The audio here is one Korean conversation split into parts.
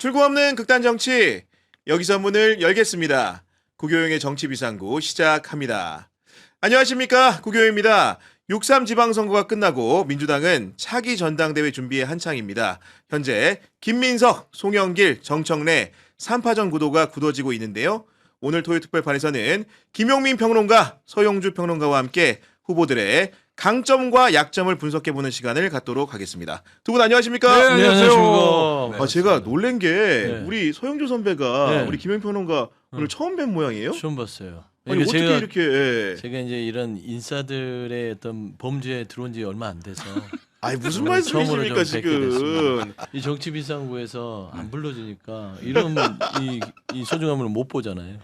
출구 없는 극단 정치, 여기서 문을 열겠습니다. 구교영의 정치비상구 시작합니다. 안녕하십니까, 구교영입니다. 6.3 지방선거가 끝나고 민주당은 차기 전당대회 준비에 한창입니다. 현재 김민석, 송영길, 정청래 3파전 구도가 굳어지고 있는데요. 오늘 토요특별판에서는 김용민 평론가, 서영주 평론가와 함께 후보들의 강점과 약점을 분석해보는 시간을 갖도록 하겠습니다. 두 분 안녕하십니까? 네, 안녕하세요. 아, 제가 놀란 게 네. 우리 서영주 선배가 네. 우리 김용민 평론가 오늘 처음 뵌 모양이에요? 처음 봤어요. 아니, 그러니까 어떻게 이렇게... 예. 제가 이제 이런 인싸들의 어떤 범죄에 들어온 지 얼마 안 돼서 아니 무슨 오늘 처음으로 말씀이십니까 좀 뵙게 지금? 됐습니다. 이 정치비상구에서 안 불러주니까 이런 이 소중함을 못 보잖아요.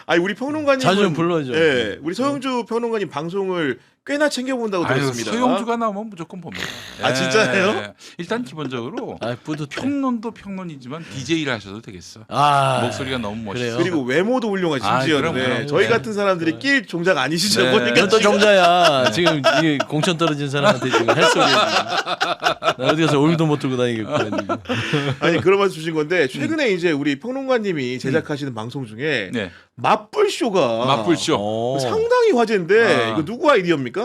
아니 우리 평론가님 자주 좀 불러줘. 예, 우리 서영주 평론가님 방송을 꽤나 챙겨본다고 아유, 들었습니다. 서영주가 나오면 무조건 봅니다. 아, 진짜예요? 일단 기본적으로 아 뿌듯해. 평론도 평론이지만 DJ를 하셔도 되겠어. 아 목소리가 너무 멋있어. 그래요? 그리고 외모도 훌륭하시 아, 심지어 그럼, 네, 그럼. 저희 네. 같은 사람들이 낄 종작 아니시죠? 네. 보니까 이건 또 지금. 종자야. 지금 이 공천 떨어진 사람한테 지금 할 소리. 나 어디 가서 얼굴도 못 들고 다니겠고. 아니 그런 말씀 주신 건데 최근에 이제 우리 평론가님이 제작하시는 방송 중에 네, 맞불쇼가 맞불쇼. 상당히 화제인데 아. 이거 누구 아이디어입니까?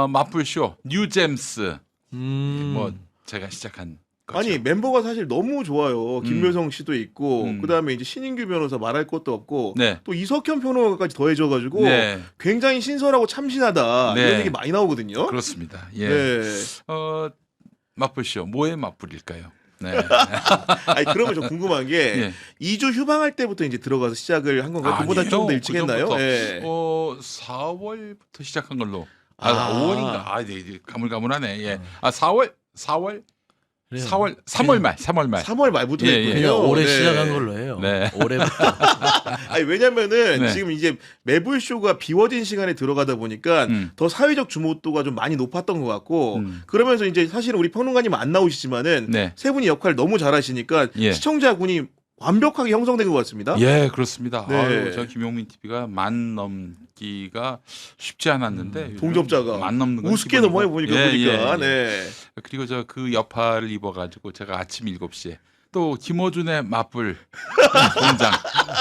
맞불쇼, 뉴잼스. 뭐 음. 제가 시작한 거죠. 아니 멤버가 사실 너무 좋아요. 김묘성 씨도 있고 그다음에 이제 신인규 변호사 말할 것도 없고 네, 또 이석현 평론가까지 더해져가지고 네, 굉장히 신선하고 참신하다 네. 이런 얘기 많이 나오거든요. 그렇습니다. 예, 네. 맞불쇼 뭐의 맞불일까요? 네, 아니 그러면 좀 궁금한 게 예. 2주 휴방할 때부터 이제 들어가서 시작을 한 건가요? 그보다 아니에요. 좀 더 일찍 그 했나요? 전부터. 예. 4월부터 시작한 걸로. 아. 5월인가? 네, 가물가물하네. 예. 4월, 그래요. 3월 말. 3월 말부터 예, 예. 했군요. 그냥 올해 네. 시작한 걸로 해요. 네. 올해부터. 아니 왜냐면은 네. 지금 이제 매불 쇼가 비워진 시간에 들어가다 보니까 더 사회적 주목도가 좀 많이 높았던 것 같고 그러면서 이제 사실은 우리 평론가님 안 나오시지만은 네. 세 분이 역할 너무 잘하시니까 예. 시청자군이 완벽하게 형성된 것 같습니다. 예, 그렇습니다. 네. 아유, 저 김용민 TV가 만 넘기가 쉽지 않았는데 요즘 동접자가 만 넘는 건 우습게 기본이고. 넘어요 보니까 예, 보니까. 예, 예. 네. 그리고 저 그 여파를 입어가지고 제가 아침 7시에 또 김어준의 맞불 공장,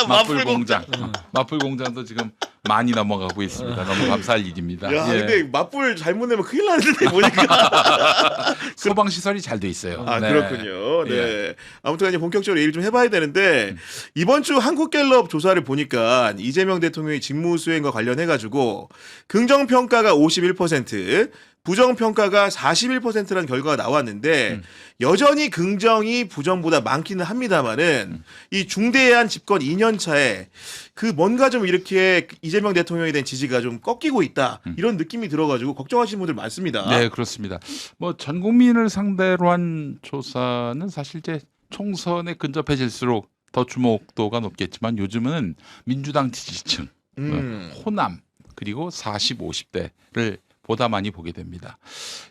맞불 공장, 맞불 공장도 지금 많이 넘어가고 있습니다. 너무 감사할 일입니다. 야, 예. 근데 맞불 잘못 내면 큰일 나는데 보니까. 소방 시설이 잘 돼 있어요. 아, 네. 그렇군요. 네. 예. 아무튼 이제 본격적으로 얘기를 좀 해봐야 되는데 이번 주 한국갤럽 조사를 보니까 이재명 대통령의 직무수행과 관련해가지고 긍정평가가 51%, 부정평가가 41%라는 결과가 나왔는데 여전히 긍정이 부정보다 많기는 합니다만은 이 중대한 집권 2년 차에 그 뭔가 좀 이렇게 이재명 대통령에 대한 지지가 좀 꺾이고 있다 이런 느낌이 들어가지고 걱정하시는 분들 많습니다. 네, 그렇습니다. 뭐 전 국민을 상대로 한 조사는 사실 이제 총선에 근접해질수록 더 주목도가 높겠지만 요즘은 민주당 지지층, 호남 그리고 40, 50대를 보다 많이 보게 됩니다.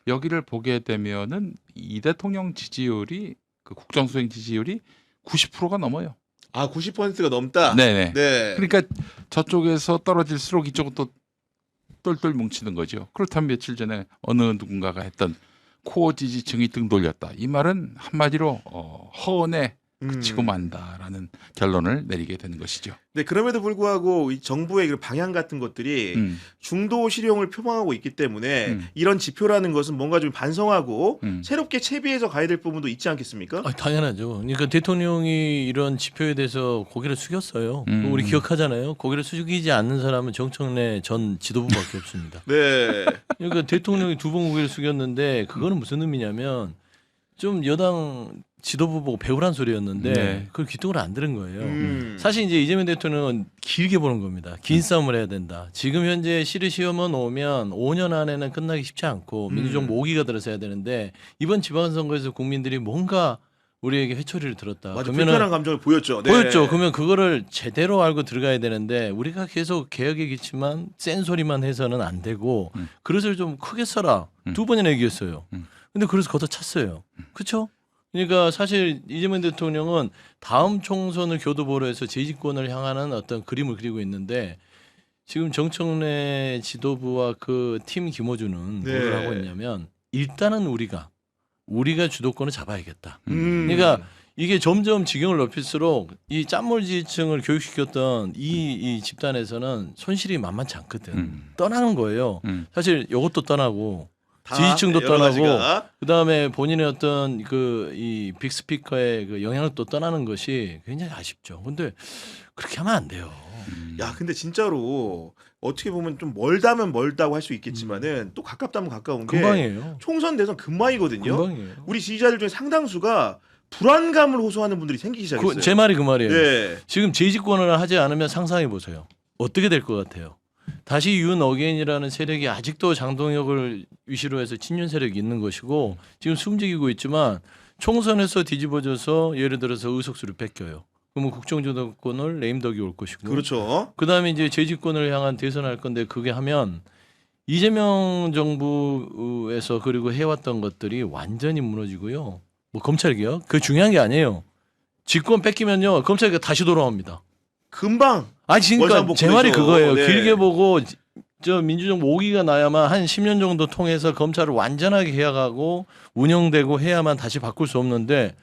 여기를 보게 되면은 이 대통령 지지율이 그 국정수행 지지율이 90%가 넘어요. 아, 90%가 넘다. 네네. 네. 그러니까 저쪽에서 떨어질수록 이쪽은 또 똘똘 뭉치는 거죠. 그렇다면 며칠 전에 어느 누군가가 했던 코어 지지층이 등 돌렸다. 이 말은 한마디로 허언에 그치고 만다라는 결론을 내리게 되는 것이죠. 네, 그럼에도 불구하고 이 정부의 그 방향 같은 것들이 중도 실용을 표방하고 있기 때문에 이런 지표라는 것은 뭔가 좀 반성하고 새롭게 채비해서 가야 될 부분도 있지 않겠습니까? 아, 당연하죠. 그러니까 대통령이 이런 지표에 대해서 고개를 숙였어요. 우리 기억하잖아요. 고개를 숙이지 않는 사람은 정청래 전 지도부밖에 없습니다. 네. 그러니까 대통령이 2번 고개를 숙였는데 그거는 무슨 의미냐면 좀 여당 지도부 보고 배우란 소리였는데 네. 그걸 귀뚱을 안 들은 거예요. 사실 이제 이재명 대통령은 길게 보는 겁니다. 긴 싸움을 해야 된다. 지금 현재 시르시험은 오면 5년 안에는 끝나기 쉽지 않고 민주정부 5기가 들어서야 되는데 이번 지방선거에서 국민들이 뭔가 우리에게 회초리를 들었다. 맞아, 불편한 감정을 보였죠. 네. 보였죠. 그러면 그거를 제대로 알고 들어가야 되는데 우리가 계속 개혁의 기치만 센 소리만 해서는 안 되고 그릇을 좀 크게 써라. 2번이나 얘기했어요. 근데 그래서 걷어찼어요. 그렇죠? 그러니까 사실 이재명 대통령은 다음 총선을 교두보로 해서 재집권을 향하는 어떤 그림을 그리고 있는데 지금 정청래 지도부와 그 팀 김어준은 네. 뭘 하고 있냐면 일단은 우리가 주도권을 잡아야겠다. 그러니까 이게 점점 지경을 높일수록 이 짠물 지지층을 교육시켰던 이 집단에서는 손실이 만만치 않거든. 떠나는 거예요. 사실 이것도 떠나고 다 지지층도 여러 떠나고 가지가. 그다음에 본인의 어떤 그 이 빅스피커의 그 영향력도 떠나는 것이 굉장히 아쉽죠. 근데 그렇게 하면 안 돼요. 야, 근데 진짜로 어떻게 보면 좀 멀다면 멀다고 할 수 있겠지만은 또 가깝다면 가까운 게 금방이에요. 총선 대선 금방이거든요. 금방이에요. 우리 지지자들 중에 상당수가 불안감을 호소하는 분들이 생기기 시작했어요. 제 말이 그 말이에요. 네. 지금 재집권을 하지 않으면 상상해 보세요. 어떻게 될 것 같아요? 다시 윤 어게인이라는 세력이 아직도 장동혁을 위시로 해서 친윤 세력이 있는 것이고 지금 숨지기고 있지만 총선에서 뒤집어져서 예를 들어서 의석수를 뺏겨요. 그러면 국정주도권을 레임덕이 올 것이고 그렇죠. 그다음에 이제 재집권을 향한 대선을 할 건데 그게 하면 이재명 정부에서 그리고 해왔던 것들이 완전히 무너지고요. 뭐 검찰개혁 그 중요한 게 아니에요. 집권 뺏기면요 검찰개혁 다시 돌아옵니다. 금방. 아니 그러니까 월상복구죠. 제 말이 그거예요. 네. 길게 보고 저 민주정부 5기가 나야만 한 10년 정도 통해서 검찰을 완전하게 해약하고 운영되고 해야만 다시 바꿀 수 없는데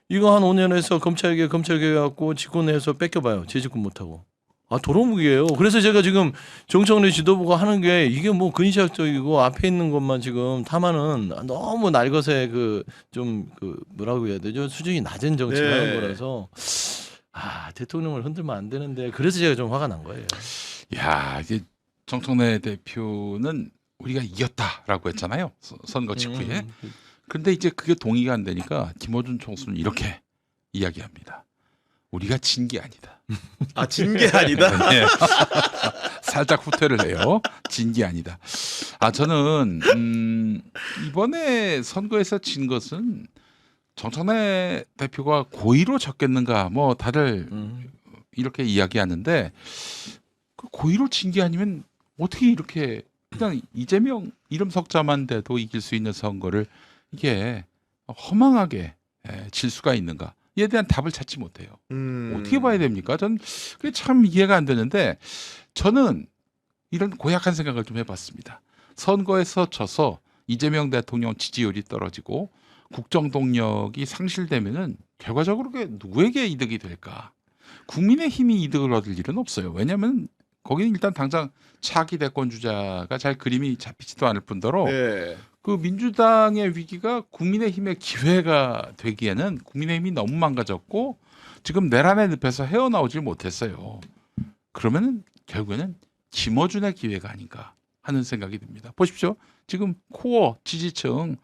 이거 한 5년에서 검찰개혁하고 집권해서 뺏겨봐요. 재집권 못하고. 아 도루묵이에요. 그래서 제가 지금 정청래 지도부가 하는 게 이게 뭐 근시학적이고 앞에 있는 것만 지금 탐하는 너무 날것의 그 좀 그 뭐라고 해야 되죠? 수준이 낮은 정치를 네. 하는 거라서 대통령을 흔들면 안 되는데 그래서 제가 좀 화가 난 거예요. 야, 이제 정청래 대표는 우리가 이겼다라고 했잖아요. 선거 직후에. 그런데 이제 그게 동의가 안 되니까 김어준 총수는 이렇게 이야기합니다. 우리가 진 게 아니다. 아, 진 게 아니다. 네. 살짝 후퇴를 해요. 진 게 아니다. 저는 이번에 선거에서 진 것은 정청래 대표가 고의로 졌겠는가 뭐 다들 이렇게 이야기하는데 그 고의로 진 게 아니면 어떻게 이렇게 그냥 이재명 이름 석자만 돼도 이길 수 있는 선거를 이게 허망하게 질 수가 있는가? 이에 대한 답을 찾지 못해요. 어떻게 봐야 됩니까? 전 그게 참 이해가 안 되는데 저는 이런 고약한 생각을 좀 해봤습니다. 선거에서 져서 이재명 대통령 지지율이 떨어지고 국정 동력이 상실되면은 결과적으로 그게 누구에게 이득이 될까? 국민의힘이 이득을 얻을 일은 없어요. 왜냐하면 거기는 일단 당장 차기 대권 주자가 잘 그림이 잡히지도 않을 뿐더러 네. 그 민주당의 위기가 국민의힘의 기회가 되기에는 국민의힘이 너무 망가졌고 지금 내란의 늪에서 헤어나오질 못했어요. 그러면은 결국에는 김어준의 기회가 아닌가 하는 생각이 듭니다. 보십시오. 지금 코어 지지층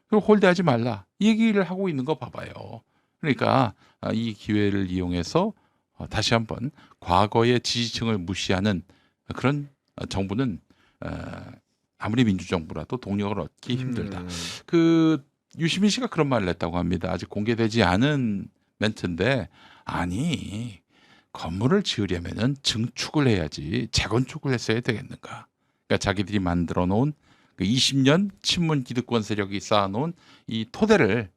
그걸 홀대하지 말라 이 얘기를 하고 있는 거 봐봐요. 그러니까 이 기회를 이용해서 다시 한번 과거의 지지층을 무시하는 그런 정부는 아무리 민주정부라도 동력을 얻기 힘들다. 그 유시민 씨가 그런 말을 했다고 합니다. 아직 공개되지 않은 멘트인데 아니 건물을 지으려면은 증축을 해야지 재건축을 했어야 되겠는가. 그러니까 자기들이 만들어 놓은 그 20년 친문 기득권 세력이 쌓아놓은 이 토대를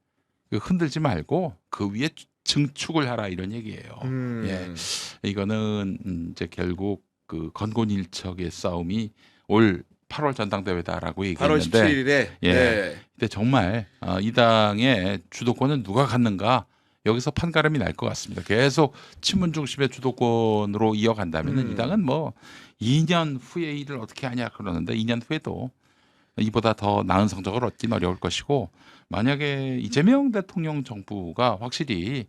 흔들지 말고 그 위에 증축을 하라 이런 얘기예요. 예, 이거는 이제 결국 그 건곤일척의 싸움이 올 8월 전당대회다라고 8월 얘기했는데 17일에. 예. 네. 근데 정말 이 당의 주도권은 누가 갖는가 여기서 판가름이 날 것 같습니다. 계속 친문 중심의 주도권으로 이어간다면 이 당은 뭐 2년 후에 일을 어떻게 하냐 그러는데 2년 후에도 이보다 더 나은 성적을 얻긴 어려울 것이고 만약에 이재명 대통령 정부가 확실히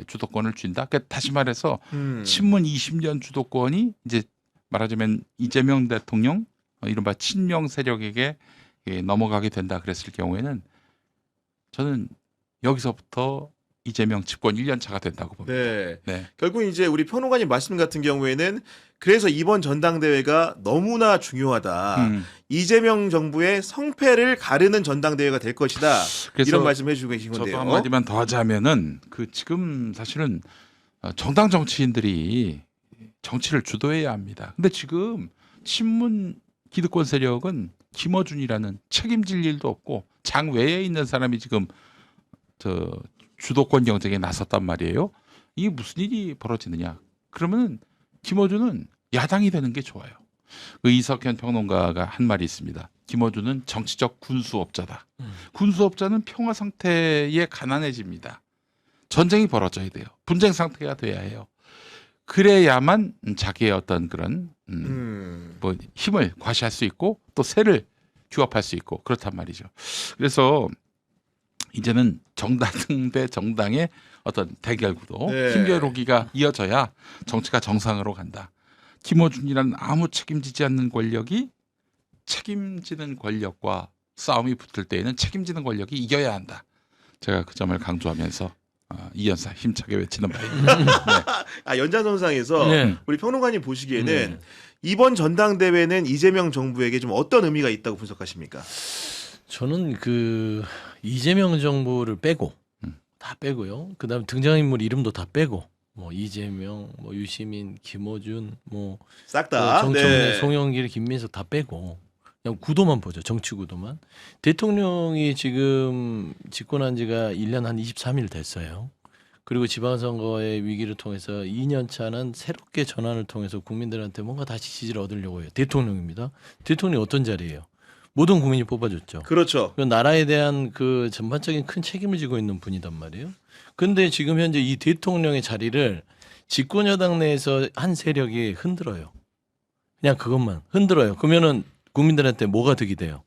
주도권을 쥔다. 그러니까 다시 말해서 친문 20년 주도권이 이제 말하자면 이재명 대통령 이른바 친명 세력에게 넘어가게 된다 그랬을 경우에는 저는 여기서부터 이재명 집권 1년 차가 된다고 봅니다. 네. 네. 결국 이제 우리 평론가님 말씀 같은 경우에는 그래서 이번 전당대회가 너무나 중요하다. 이재명 정부의 성패를 가르는 전당대회가 될 것이다. 그래서 이런 말씀 해주고 계신 건데요. 저도 한마디만 더 하자면은 그 지금 사실은 정당 정치인들이 정치를 주도해야 합니다. 근데 지금 친문 기득권 세력은 김어준이라는 책임질 일도 없고 장 외에 있는 사람이 지금 저 주도권 경쟁에 나섰단 말이에요. 이게 무슨 일이 벌어지느냐? 그러면 김어준은 야당이 되는 게 좋아요. 그 이석현 평론가가 한 말이 있습니다. 김어준은 정치적 군수업자다. 군수업자는 평화 상태에 가난해집니다. 전쟁이 벌어져야 돼요. 분쟁 상태가 돼야 해요. 그래야만 자기의 어떤 그런 뭐 힘을 과시할 수 있고 또 세를 규합할 수 있고 그렇단 말이죠. 그래서 이제는 정당 대 정당의 어떤 대결 구도, 네. 힘겨루기가 이어져야 정치가 정상으로 간다. 김어준이라는 아무 책임지지 않는 권력이 책임지는 권력과 싸움이 붙을 때에는 책임지는 권력이 이겨야 한다. 제가 그 점을 강조하면서 이연사 힘차게 외치는 바입니다. 네. 아, 연장선상에서 네. 우리 평론가님 보시기에는 이번 전당대회는 이재명 정부에게 좀 어떤 의미가 있다고 분석하십니까? 저는 그 이재명 정부를 빼고 다 빼고요. 그다음 등장인물 이름도 다 빼고 뭐 이재명, 뭐 유시민, 김어준, 뭐 싹 다. 정청래, 송영길, 김민석 다 빼고 그냥 구도만 보죠. 정치 구도만. 대통령이 지금 집권한 지가 1년 한 23일 됐어요. 그리고 지방선거의 위기를 통해서 2년 차는 새롭게 전환을 통해서 국민들한테 뭔가 다시 지지를 얻으려고 해요. 대통령입니다. 대통령이 어떤 자리예요? 모든 국민이 뽑아줬죠. 그렇죠. 그 나라에 대한 그 전반적인 큰 책임을 지고 있는 분이단 말이에요. 근데 지금 현재 이 대통령의 자리를 집권 여당 내에서 한 세력이 흔들어요. 그냥 그것만 흔들어요. 그러면은 국민들한테 뭐가 득이 돼요?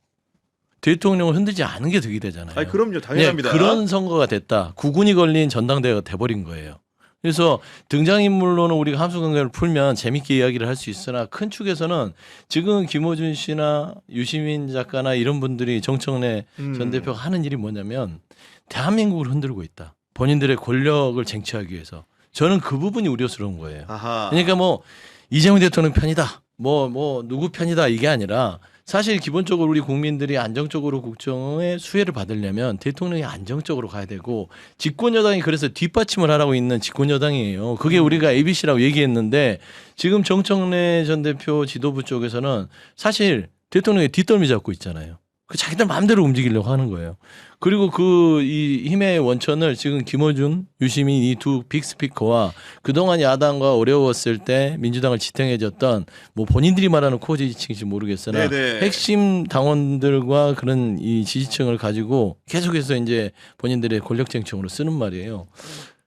대통령을 흔들지 않은 게 득이 되잖아요. 아니, 그럼요. 당연합니다. 네, 그런 선거가 됐다. 구군이 걸린 전당대회가 돼버린 거예요. 그래서 등장인물로는 우리가 함수관계를 풀면 재밌게 이야기를 할 수 있으나 큰 축에서는 지금 김어준 씨나 유시민 작가나 이런 분들이 정청래 전 대표가 하는 일이 뭐냐면 대한민국을 흔들고 있다. 본인들의 권력을 쟁취하기 위해서. 저는 그 부분이 우려스러운 거예요. 아하. 그러니까 뭐 이재명 대통령 편이다. 뭐 누구 편이다 이게 아니라 사실 기본적으로 우리 국민들이 안정적으로 국정의 수혜를 받으려면 대통령이 안정적으로 가야 되고 집권 여당이 그래서 뒷받침을 하라고 있는 집권 여당이에요. 그게 우리가 ABC라고 얘기했는데 지금 정청래 전 대표 지도부 쪽에서는 사실 대통령이 뒷덜미 잡고 있잖아요. 그 자기들 마음대로 움직이려고 하는 거예요. 그리고 그 이 힘의 원천을 지금 김어준, 유시민 이 두 빅스피커와 그동안 야당과 어려웠을 때 민주당을 지탱해줬던 뭐 본인들이 말하는 코어 지지층인지 모르겠으나 네네. 핵심 당원들과 그런 이 지지층을 가지고 계속해서 이제 본인들의 권력 쟁점으로 쓰는 말이에요.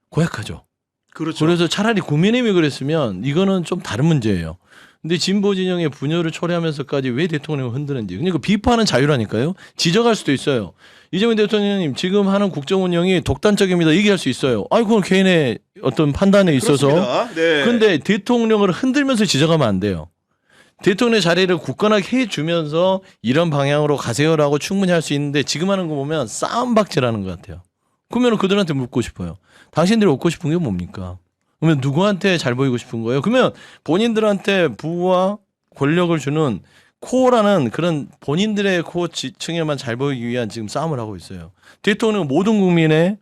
고약하죠. 그렇죠. 그래서 차라리 국민의힘이 그랬으면 이거는 좀 다른 문제예요. 근데 진보 진영의 분열을 초래하면서까지 왜 대통령을 흔드는지. 그러니까 비판은 자유라니까요. 지적할 수도 있어요. 이재명 대통령님 지금 하는 국정 운영이 독단적입니다. 얘기할 수 있어요. 아니 그건 개인의 어떤 판단에 있어서. 그렇습니다. 네. 근데 대통령을 흔들면서 지적하면 안 돼요. 대통령의 자리를 굳건하게 해주면서 이런 방향으로 가세요라고 충분히 할 수 있는데 지금 하는 거 보면 싸움박질하는 것 같아요. 그러면 그들한테 묻고 싶어요. 당신들이 얻고 싶은 게 뭡니까? 그러면 누구한테 잘 보이고 싶은 거예요? 그러면 본인들한테 부와 권력을 주는 코어라는 그런 본인들의 코어 지층에만 잘 보이기 위한 지금 싸움을 하고 있어요. 대통령은 모든 국민의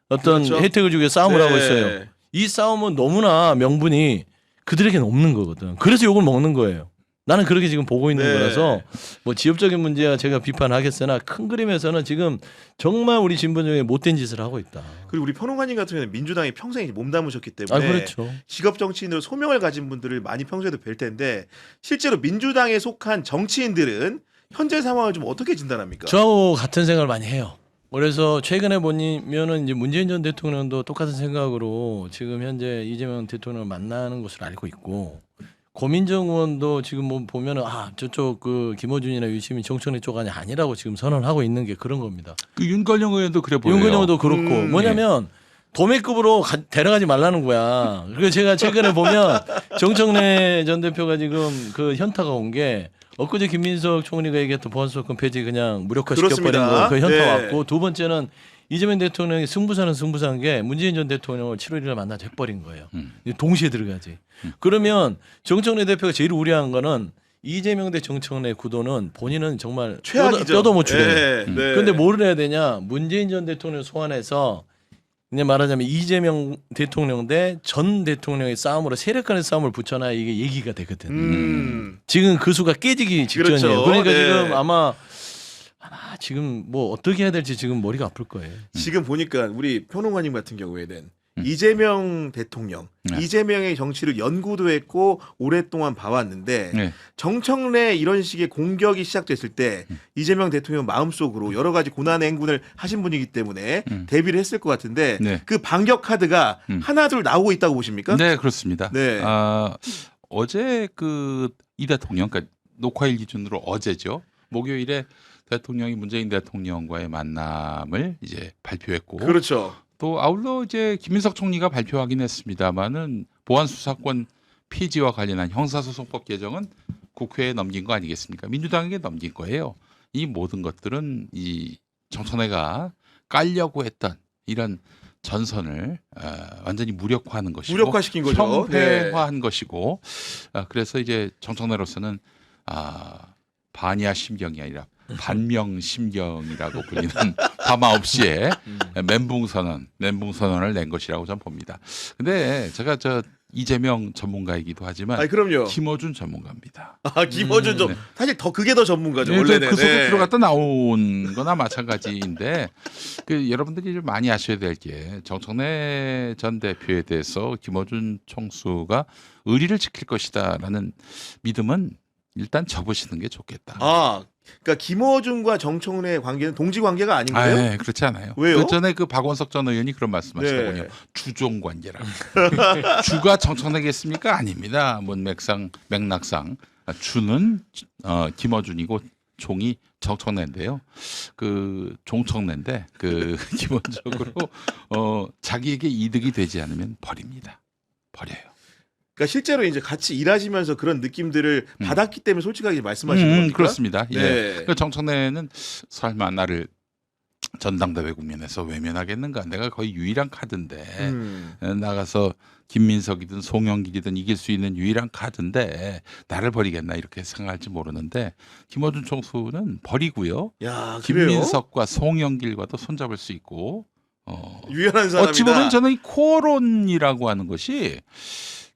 어떤 그렇죠. 혜택을 주기 위해 싸움을 네. 하고 있어요. 이 싸움은 너무나 명분이 그들에게는 없는 거거든. 그래서 욕을 먹는 거예요. 나는 그렇게 지금 보고 있는 네. 거라서 뭐 지역적인 문제야 제가 비판하겠으나 큰 그림에서는 지금 정말 우리 진보 중에 못된 짓을 하고 있다. 그리고 우리 평론가님 같은 경우는 민주당에 평생 몸담으셨기 때문에 그렇죠. 직업 정치인으로 소명을 가진 분들을 많이 평소에도 뵐 텐데 실제로 민주당에 속한 정치인들은 현재 상황을 좀 어떻게 진단합니까? 저하고 같은 생각을 많이 해요. 그래서 최근에 보면은 이제 문재인 전 대통령도 똑같은 생각으로 지금 현재 이재명 대통령을 만나는 것을 알고 있고 고민정 의원도 지금 뭐 보면은 저쪽 그 김어준이나 유시민 정청래 쪽 아니라고 지금 선언하고 있는 게 그런 겁니다. 그 윤건영 의원도 그래 보여요. 윤건영 의원도 그렇고 뭐냐면 도매급으로 데려가지 말라는 거야. 그리고 제가 최근에 보면 정청래 전 대표가 지금 그 현타가 온 게 엊그제 김민석 총리가 얘기했던 보안수사권 폐지 그냥 무력화시켜버린 그렇습니다. 거 그 현타 네. 왔고 두 번째는 이재명 대통령이 승부사는 게 문재인 전 대통령을 7월 1일 만나서 해버린 거예요. 동시에 들어가지. 그러면 정청래 대표가 제일 우려한 거는 이재명 대 정청래 구도는 본인은 정말 최악이죠. 뼈도 못 추려요. 네. 네. 그런데 뭐를 해야 되냐. 문재인 전 대통령 소환해서 그냥 말하자면 이재명 대통령 대 전 대통령의 싸움으로 세력 간의 싸움을 붙여놔야 이게 얘기가 되거든. 지금 그 수가 깨지기 직전이에요. 그렇죠. 그러니까 네. 지금 아마 지금 뭐 어떻게 해야 될지 지금 머리가 아플 거예요. 지금 보니까 우리 평론가님 같은 경우에는 이재명 대통령, 네. 이재명의 정치를 연구도 했고 오랫동안 봐왔는데 네. 정청래 이런 식의 공격이 시작됐을 때 이재명 대통령 마음속으로 여러 가지 고난의 행군을 하신 분이기 때문에 대비를 했을 것 같은데 네. 그 반격 카드가 하나둘 나오고 있다고 보십니까? 네, 그렇습니다. 네. 어제 그 이 대통령, 그러니까 녹화일 기준으로 어제죠. 목요일에 대통령이 문재인 대통령과의 만남을 이제 발표했고, 그렇죠. 또 아울러 이제 김민석 총리가 발표하긴 했습니다만은 보안 수사권 폐지와 관련한 형사소송법 개정은 국회에 넘긴 거 아니겠습니까? 민주당에게 넘긴 거예요. 이 모든 것들은 이 정청래가 깔려고 했던 이런 전선을 완전히 무력화하는 것이고, 무력화시킨 거죠. 평폐화한 것이고, 그래서 이제 정청래로서는 반야 심경이 아니라 반명 심경이라고 불리는 밤 9시에 멘붕선언을 낸 것이라고 저는 봅니다. 근데 제가 저 이재명 전문가이기도 하지만 아니, 그럼요. 김어준 전문가입니다. 김어준 좀 네. 사실 더 그게 더 전문가죠. 네, 원래는. 그 속에 들어갔다 나온 거나 마찬가지인데 그 여러분들이 좀 많이 아셔야 될 게 정청래 전 대표에 대해서 김어준 총수가 의리를 지킬 것이다라는 믿음은 일단 접으시는 게 좋겠다. 그러니까 김어준과 정청래의 관계는 동지 관계가 아닌 거예요? 네, 그렇지 않아요. 왜요? 그 전에 그 박원석 전 의원이 그런 말씀하시더군요. 네. 주종 관계라고. 주가 정청래겠습니까? 아닙니다. 뭔 맥락상 주는 김어준이고 종이 정청래인데요. 그 종청래인데 그 기본적으로 자기에게 이득이 되지 않으면 버립니다. 버려요. 그러니까 실제로 이제 같이 일하시면서 그런 느낌들을 받았기 때문에 솔직하게 말씀하시는 겁니까? 그렇습니다. 네. 예. 그 정청래는 설마 나를 전당대회 국면에서 외면하겠는가? 내가 거의 유일한 카드인데 나가서 김민석이든 송영길이든 이길 수 있는 유일한 카드인데 나를 버리겠나 이렇게 생각할지 모르는데 김어준 총수는 버리고요. 야, 그래요? 김민석과 송영길과도 손잡을 수 있고 유연한 사람이다. 어찌 보면 저는 이 코어론이라고 하는 것이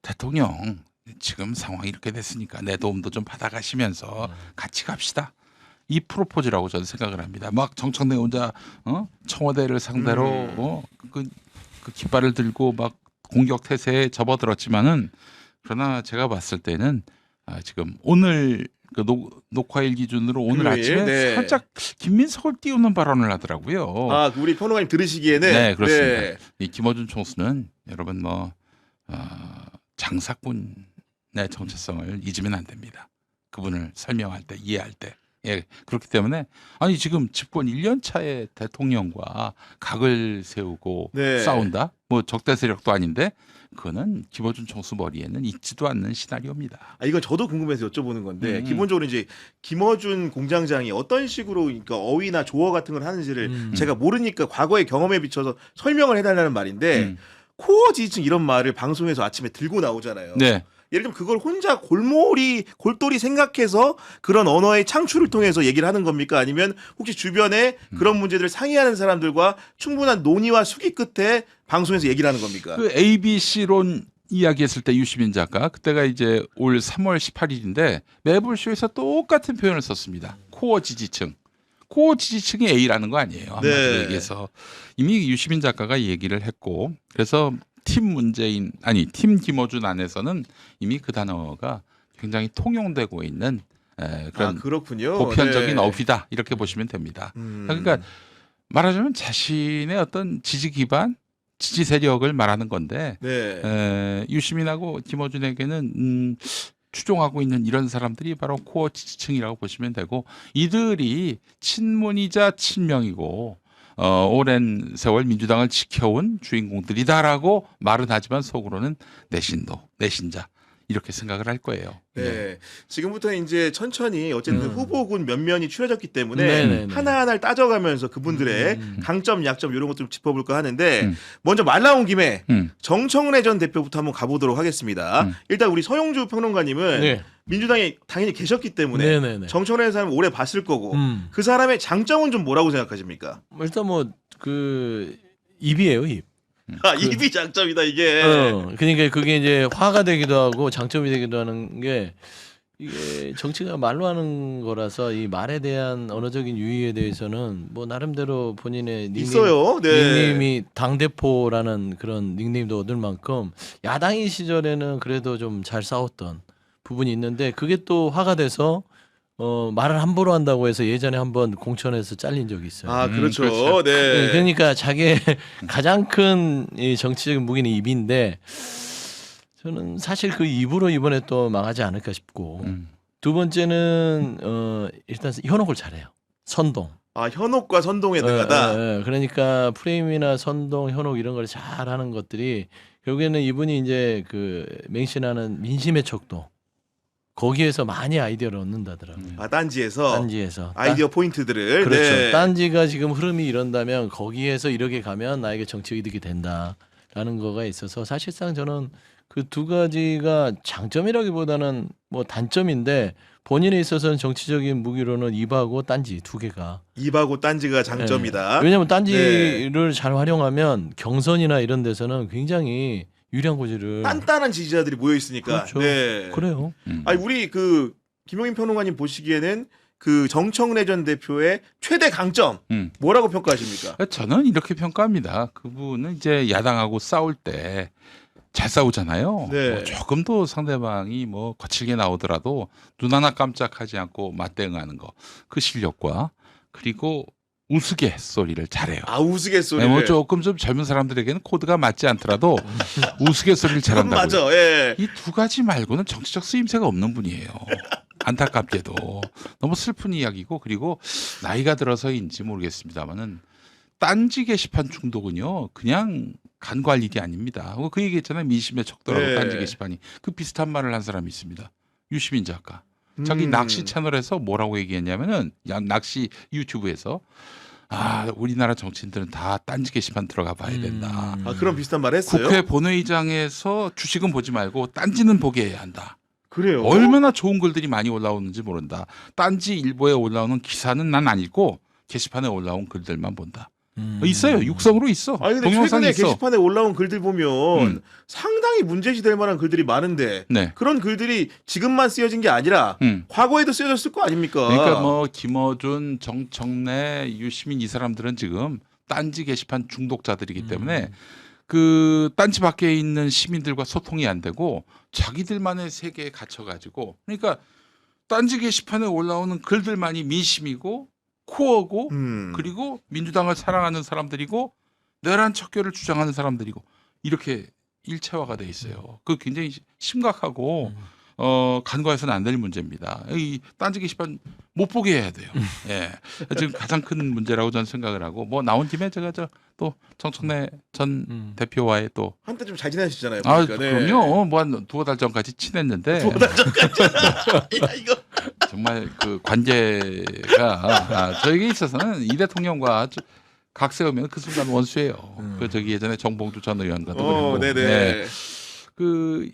대통령 지금 상황이 이렇게 됐으니까 내 도움도 좀 받아가시면서 같이 갑시다. 이 프로포즈라고 저는 생각을 합니다. 막 정청래 혼자 청와대를 상대로 그 깃발을 들고 막 공격 태세에 접어들었지만은 그러나 제가 봤을 때는 지금 오늘 그 녹화일 기준으로 오늘 금요일? 아침에 네. 살짝 김민석을 띄우는 발언을 하더라고요. 우리 평론가님 들으시기에는 네, 그렇습니다. 네. 이 김어준 총수는 여러분 장사꾼의 정체성을 잊으면 안 됩니다. 그분을 설명할 때 이해할 때. 예, 그렇기 때문에 아니 지금 집권 1년 차에 대통령과 각을 세우고 네. 싸운다? 뭐 적대 세력도 아닌데 그거는 김어준 총수 머리에는 있지도 않는 시나리오입니다. 이건 저도 궁금해서 여쭤보는 건데 음. 기본적으로 이제 김어준 공장장이 어떤 식으로 그러니까 어휘나 조어 같은 걸 하는지를 제가 모르니까 과거의 경험에 비춰서 설명을 해달라는 말인데 코어 지지층 이런 말을 방송에서 아침에 들고 나오잖아요. 네. 예를 들면 그걸 혼자 골똘히 생각해서 그런 언어의 창출을 통해서 얘기를 하는 겁니까? 아니면 혹시 주변에 그런 문제들을 상의하는 사람들과 충분한 논의와 수기 끝에 방송에서 얘기를 하는 겁니까? 그 ABC론 이야기했을 때 유시민 작가 그때가 이제 올 3월 18일인데 매불쇼에서 똑같은 표현을 썼습니다. 코어 지지층. 코어 지지층이 A라는 거 아니에요. 한마디로 네. 얘기해서 이미 유시민 작가가 얘기를 했고 그래서 팀 김어준 안에서는 이미 그 단어가 굉장히 통용되고 있는 그런 그렇군요. 보편적인 네. 어휘다 이렇게 보시면 됩니다. 그러니까 말하자면 자신의 어떤 지지 기반, 지지 세력을 말하는 건데 네. 유시민하고 김어준에게는 추종하고 있는 이런 사람들이 바로 코어 지지층이라고 보시면 되고 이들이 친문이자 친명이고 오랜 세월 민주당을 지켜온 주인공들이다라고 말은 하지만 속으로는 내신자 이렇게 생각을 할 거예요. 네. 지금부터 이제 천천히 어쨌든 후보군 몇 면이 추려졌기 때문에 네네네. 하나하나를 따져가면서 그분들의 강점, 약점 이런 것들 짚어볼까 하는데 먼저 말 나온 김에 정청래 전 대표부터 한번 가보도록 하겠습니다. 일단 우리 서용주 평론가님은 네. 민주당에 당연히 계셨기 때문에 네네네. 정청래 사람 오래 봤을 거고 그 사람의 장점은 좀 뭐라고 생각하십니까? 일단 그 입이에요, 입. 입이 장점이다 이게. 그러니까 그게 이제 화가 되기도 하고 장점이 되기도 하는 게 이게 정치가 말로 하는 거라서 이 말에 대한 언어적인 유의에 대해서는 뭐 나름대로 본인의 있어요. 네. 닉네임이 당대표라는 그런 닉네임도 얻을 만큼 야당인 시절에는 그래도 좀 잘 싸웠던 부분이 있는데 그게 또 화가 돼서 말을 함부로 한다고 해서 예전에 한번 공천에서 잘린 적이 있어요. 아, 그렇죠. 그렇죠. 네. 그러니까 자기의 가장 큰 이 정치적인 무기는 입인데 저는 사실 그 입으로 이번에 또 망하지 않을까 싶고 두 번째는 일단 현혹을 잘해요. 선동. 아, 현혹과 선동에 능하다. 그러니까 프레임이나 선동, 현혹 이런 걸 잘하는 것들이 결국에는 이분이 이제 그 맹신하는 민심의 척도 거기에서 많이 아이디어를 얻는다더라고요. 아, 딴지에서 딴지에서 아이디어 포인트들을. 그렇죠. 네. 딴지가 지금 흐름이 이런다면 거기에서 이렇게 가면 나에게 정치 이득이 된다라는 거가 있어서 사실상 저는 그 두 가지가 장점이라기보다는 뭐 단점인데 본인에 있어서는 정치적인 무기로는 입하고 딴지 두 개가. 입하고 딴지가 장점이다. 왜냐하면 딴지를 잘 활용하면 경선이나 이런 데서는 굉장히 유리한 고지를. 단단한 지지자들이 모여 있으니까. 그렇죠. 네. 그래요. 아니, 우리 그 김용인 평론가님 보시기에는 그 정청래 전 대표의 최대 강점 뭐라고 평가하십니까? 저는 이렇게 평가합니다. 그분은 이제 야당하고 싸울 때 잘 싸우잖아요. 네. 뭐 조금도 상대방이 뭐 거칠게 나오더라도 눈 하나 깜짝하지 않고 맞대응하는 거, 그 실력과 그리고 우스갯소리를 잘해요. 아, 우스갯소리를. 네, 뭐 조금 좀 젊은 사람들에게는 코드가 맞지 않더라도 우스갯소리를 그건 잘한다고요. 맞아. 예. 이 두 가지 말고는 정치적 쓰임새가 없는 분이에요. 안타깝게도 너무 슬픈 이야기고 그리고 나이가 들어서인지 모르겠습니다만은 딴지 게시판 중독은요 그냥 간과할 일이 아닙니다. 그 얘기했잖아요. 민심의 척도라고 네. 딴지 게시판이 그 비슷한 말을 한 사람이 있습니다. 유시민 작가. 자기 음. 낚시 채널에서 뭐라고 얘기했냐면은 낚시 유튜브에서 우리나라 정치인들은 다 딴지 게시판 들어가 봐야 된다. 아, 그런 비슷한 말 했어요? 국회 본회의장에서 주식은 보지 말고 딴지는 보게 해야 한다. 그래요? 얼마나 좋은 글들이 많이 올라오는지 모른다. 딴지 일보에 올라오는 기사는 난 안 읽고 게시판에 올라온 글들만 본다. 있어요. 육성으로 있어. 아니, 근데 동영상이 최근에 있어. 게시판에 올라온 글들 보면 상당히 문제시 될 만한 글들이 많은데 네. 그런 글들이 지금만 쓰여진 게 아니라 과거에도 쓰여졌을 거 아닙니까? 그러니까 뭐 김어준, 정청래, 유시민 이 사람들은 지금 딴지 게시판 중독자들이기 때문에 그 딴지 밖에 있는 시민들과 소통이 안 되고 자기들만의 세계에 갇혀가지고 그러니까 딴지 게시판에 올라오는 글들만이 민심이고 코어고 그리고 민주당을 사랑하는 사람들이고 내란 척결을 주장하는 사람들이고 이렇게 일체화가 돼 있어요. 그 굉장히 심각하고 간과해서는 안 될 문제입니다. 이 딴지 게시판 못 보게 해야 돼요. 예, 지금 가장 큰 문제라고 저는 생각을 하고 뭐 나온 김에 제가 또 정청래 전 대표와의 또 한때 좀 잘 지내시잖아요. 보니까. 네. 그럼요. 뭐 한 두어 달 전까지 친했는데 이거 정말 그 관계가 저에게 있어서는 이 대통령과 각 세우면 그 순간 원수예요. 그 저기 예전에 정봉주 전 의원과도 그랬고, 네네. 네. 그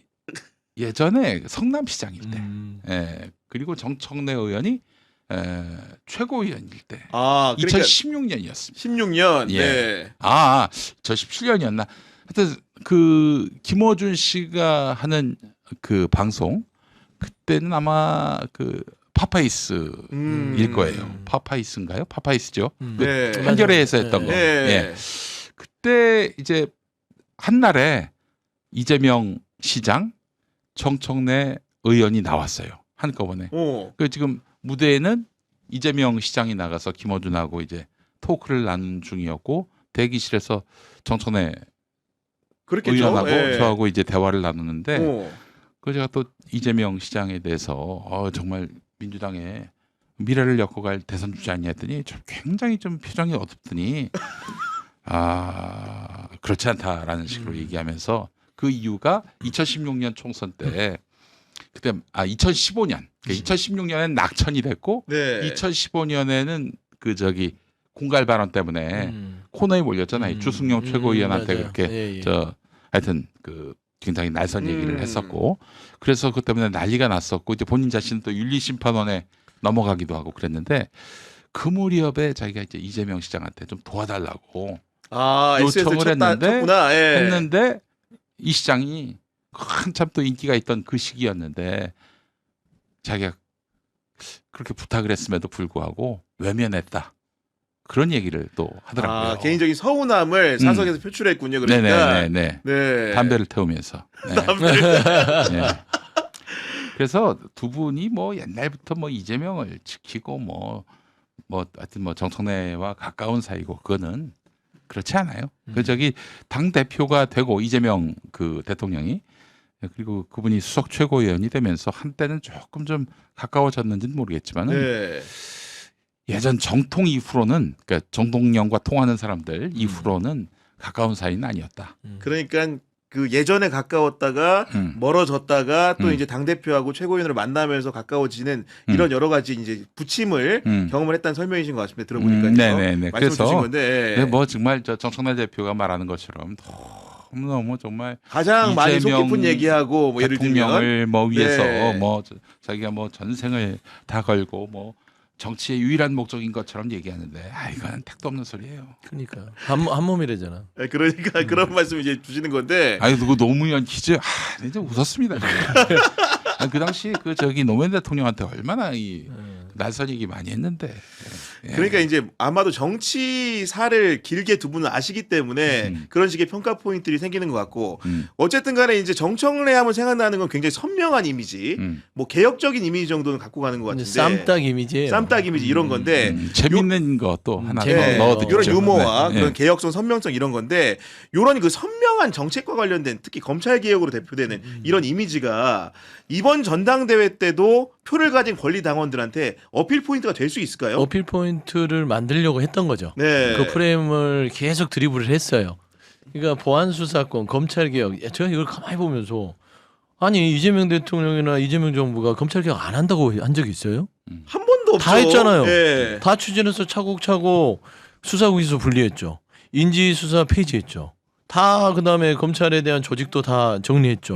예전에 성남시장일 때, 예. 그리고 정청래 의원이 최고위원일 때, 아, 그러니까 2016년이었습니다. 16년. 예. 네. 저 17년이었나? 하여튼 그 김어준 씨가 하는 그 방송 그때는 아마 그 파파이스일 거예요. 파파이스인가요? 파파이스죠. 네. 한겨레에서 했던 거. 네. 예. 그때 이제 한날에 이재명 시장, 정청래 의원이 나왔어요. 한꺼번에. 그 지금 무대에는 이재명 시장이 나가서 김어준하고 이제 토크를 나눈 중이었고 대기실에서 정청래 그렇겠죠. 의원하고 예. 저하고 이제 대화를 나누는데 그 제가 또 이재명 시장에 대해서 정말 민주당의 미래를 엮어갈 대선 주자냐 했더니 좀 굉장히 좀 표정이 어둡더니 그렇지 않다라는 식으로 얘기하면서 그 이유가 2016년 총선 때 그때 2015년 2016년엔 낙천이 됐고 네. 2015년에는 그 저기 공갈 발언 때문에 코너에 몰렸잖아요. 주승용 최고위원한테 맞아요. 그렇게 하여튼 그 굉장히 날선 얘기를 했었고 그래서 그 때문에 난리가 났었고 이제 본인 자신은 또 윤리심판원에 넘어가기도 하고 그랬는데 그 무렵에 자기가 이제 이재명 시장한테 좀 도와달라고 요청을 했는데 이 시장이 한참 또 인기가 있던 그 시기였는데 자기가 그렇게 부탁을 했음에도 불구하고 외면했다. 그런 얘기를 또 하더라고요. 아, 개인적인 서운함을 사석에서 표출했군요. 그러니까. 네네네. 네. 담배를 태우면서. 네. 네. 그래서 두 분이 뭐 옛날부터 뭐 이재명을 지키고 뭐 하여튼 뭐 정청래와 가까운 사이고 그거는 그렇지 않아요. 그 저기 당 대표가 되고 이재명 그 대통령이 그리고 그분이 수석 최고위원이 되면서 한때는 조금 좀 가까워졌는지는 모르겠지만은 네. 예전 정통 이후로는 그러니까 정동영과 통하는 사람들 이후로는 가까운 사이는 아니었다. 그러니까 그 예전에 가까웠다가 멀어졌다가 또 이제 당 대표하고 최고위원으로 만나면서 가까워지는 이런 여러 가지 이제 부침을 경험을 했다는 설명이신 것 같습니다. 들어보니까요. 네네네. 말씀 주신 건데 네, 뭐 정말 저 정청래 대표가 말하는 것처럼 너무 정말 가장 많이 속 이재명 깊은 얘기하고 뭐 예를 들면 대통령을 뭐 위해서 네. 뭐 자기가 뭐 전생을 다 걸고 뭐 정치의 유일한 목적인 것처럼 얘기하는데 이거는 택도 없는 소리예요. 그러니까 한 몸이래잖아. 네, 그러니까 그런 말씀 이제 주시는 건데 아니 누구 노무현 퀴즈 이제 웃었습니다. 그 당시 그 저기 노무현 대통령한테 얼마나 이 날선 얘기 많이 했는데. 예. 그러니까 이제 아마도 정치사를 길게 두 분은 아시기 때문에 그런 식의 평가 포인트들이 생기는 것 같고 어쨌든 간에 이제 정청래 하면 생각나는 건 굉장히 선명한 이미지 뭐 개혁적인 이미지 정도는 갖고 가는 것 같은데 쌈딱 이미지예요. 쌈딱 이미지 이런 건데 재밌는 것도 하나 더 네, 넣어드리죠. 이런 유머와 네. 그런 개혁성, 선명성 이런 건데 이런 그 선명한 정책과 관련된 특히 검찰 개혁으로 대표되는 이런 이미지가 이번 전당대회 때도 표를 가진 권리 당원들한테 어필 포인트가 될 수 있을까요? 어필 포인트를 만들려고 했던 거죠. 네. 그 프레임을 계속 드리블을 했어요. 그러니까 보안 수사권, 검찰 개혁. 제가 이걸 가만히 보면서 아니 이재명 대통령이나 이재명 정부가 검찰 개혁 안 한다고 한 적이 있어요? 한 번도 없죠. 다 했잖아요. 네. 다 추진해서 차곡차곡 수사국에서 분리했죠. 인지 수사 폐지했죠. 다 그다음에 검찰에 대한 조직도 다 정리했죠.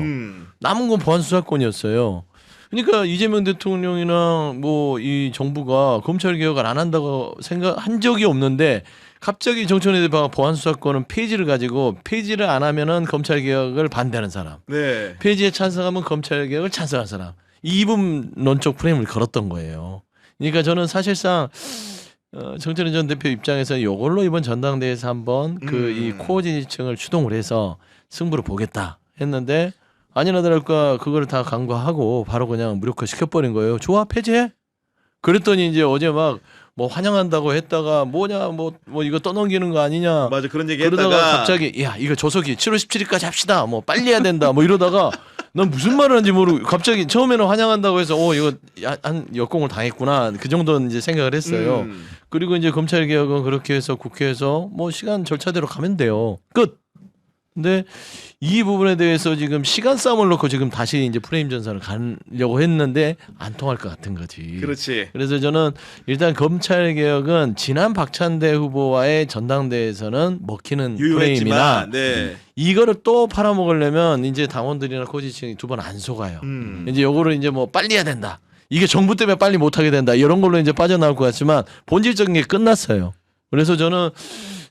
남은 건 보안 수사권이었어요. 그러니까 이재명 대통령이나 뭐 이 정부가 검찰 개혁을 안 한다고 생각한 적이 없는데 갑자기 정청래 대표가 보안 수사권은 폐지를 가지고 폐지를 안 하면은 검찰 개혁을 반대하는 사람, 네. 폐지에 찬성하면 검찰 개혁을 찬성하는 사람, 이분론적 프레임을 걸었던 거예요. 그러니까 저는 사실상 정청래 전 대표 입장에서 이걸로 이번 전당대회에서 한번 그 이 코어 지지층을 추동을 해서 승부를 보겠다 했는데 아니나 다를까 그걸 다 간과하고 바로 그냥 무력화 시켜버린 거예요. 좋아 폐지해. 그랬더니 이제 어제 막 뭐 환영한다고 했다가 뭐냐 뭐 이거 떠넘기는 거 아니냐. 맞아 그런 얘기 그러다가 했다가 갑자기 야 이거 조석이 7월 17일까지 합시다. 뭐 빨리 해야 된다. 뭐 이러다가 난 무슨 말을 하는지 모르고 갑자기 처음에는 환영한다고 해서 이거 한 역공을 당했구나. 그 정도는 이제 생각을 했어요. 그리고 이제 검찰 개혁은 그렇게 해서 국회에서 뭐 시간 절차대로 가면 돼요. 끝. 근데 이 부분에 대해서 지금 시간 싸움을 놓고 지금 다시 이제 프레임 전선을 가려고 했는데 안 통할 것 같은 거지. 그렇지. 그래서 저는 일단 검찰 개혁은 지난 박찬대 후보와의 전당대회에서는 먹히는 프레임이나 유효했지만 네. 이거를 또 팔아먹으려면 이제 당원들이나 코지층이 두 번 안 속아요. 이제 요거를 이제 뭐 빨리 해야 된다. 이게 정부 때문에 빨리 못하게 된다. 이런 걸로 이제 빠져나올 것 같지만 본질적인 게 끝났어요. 그래서 저는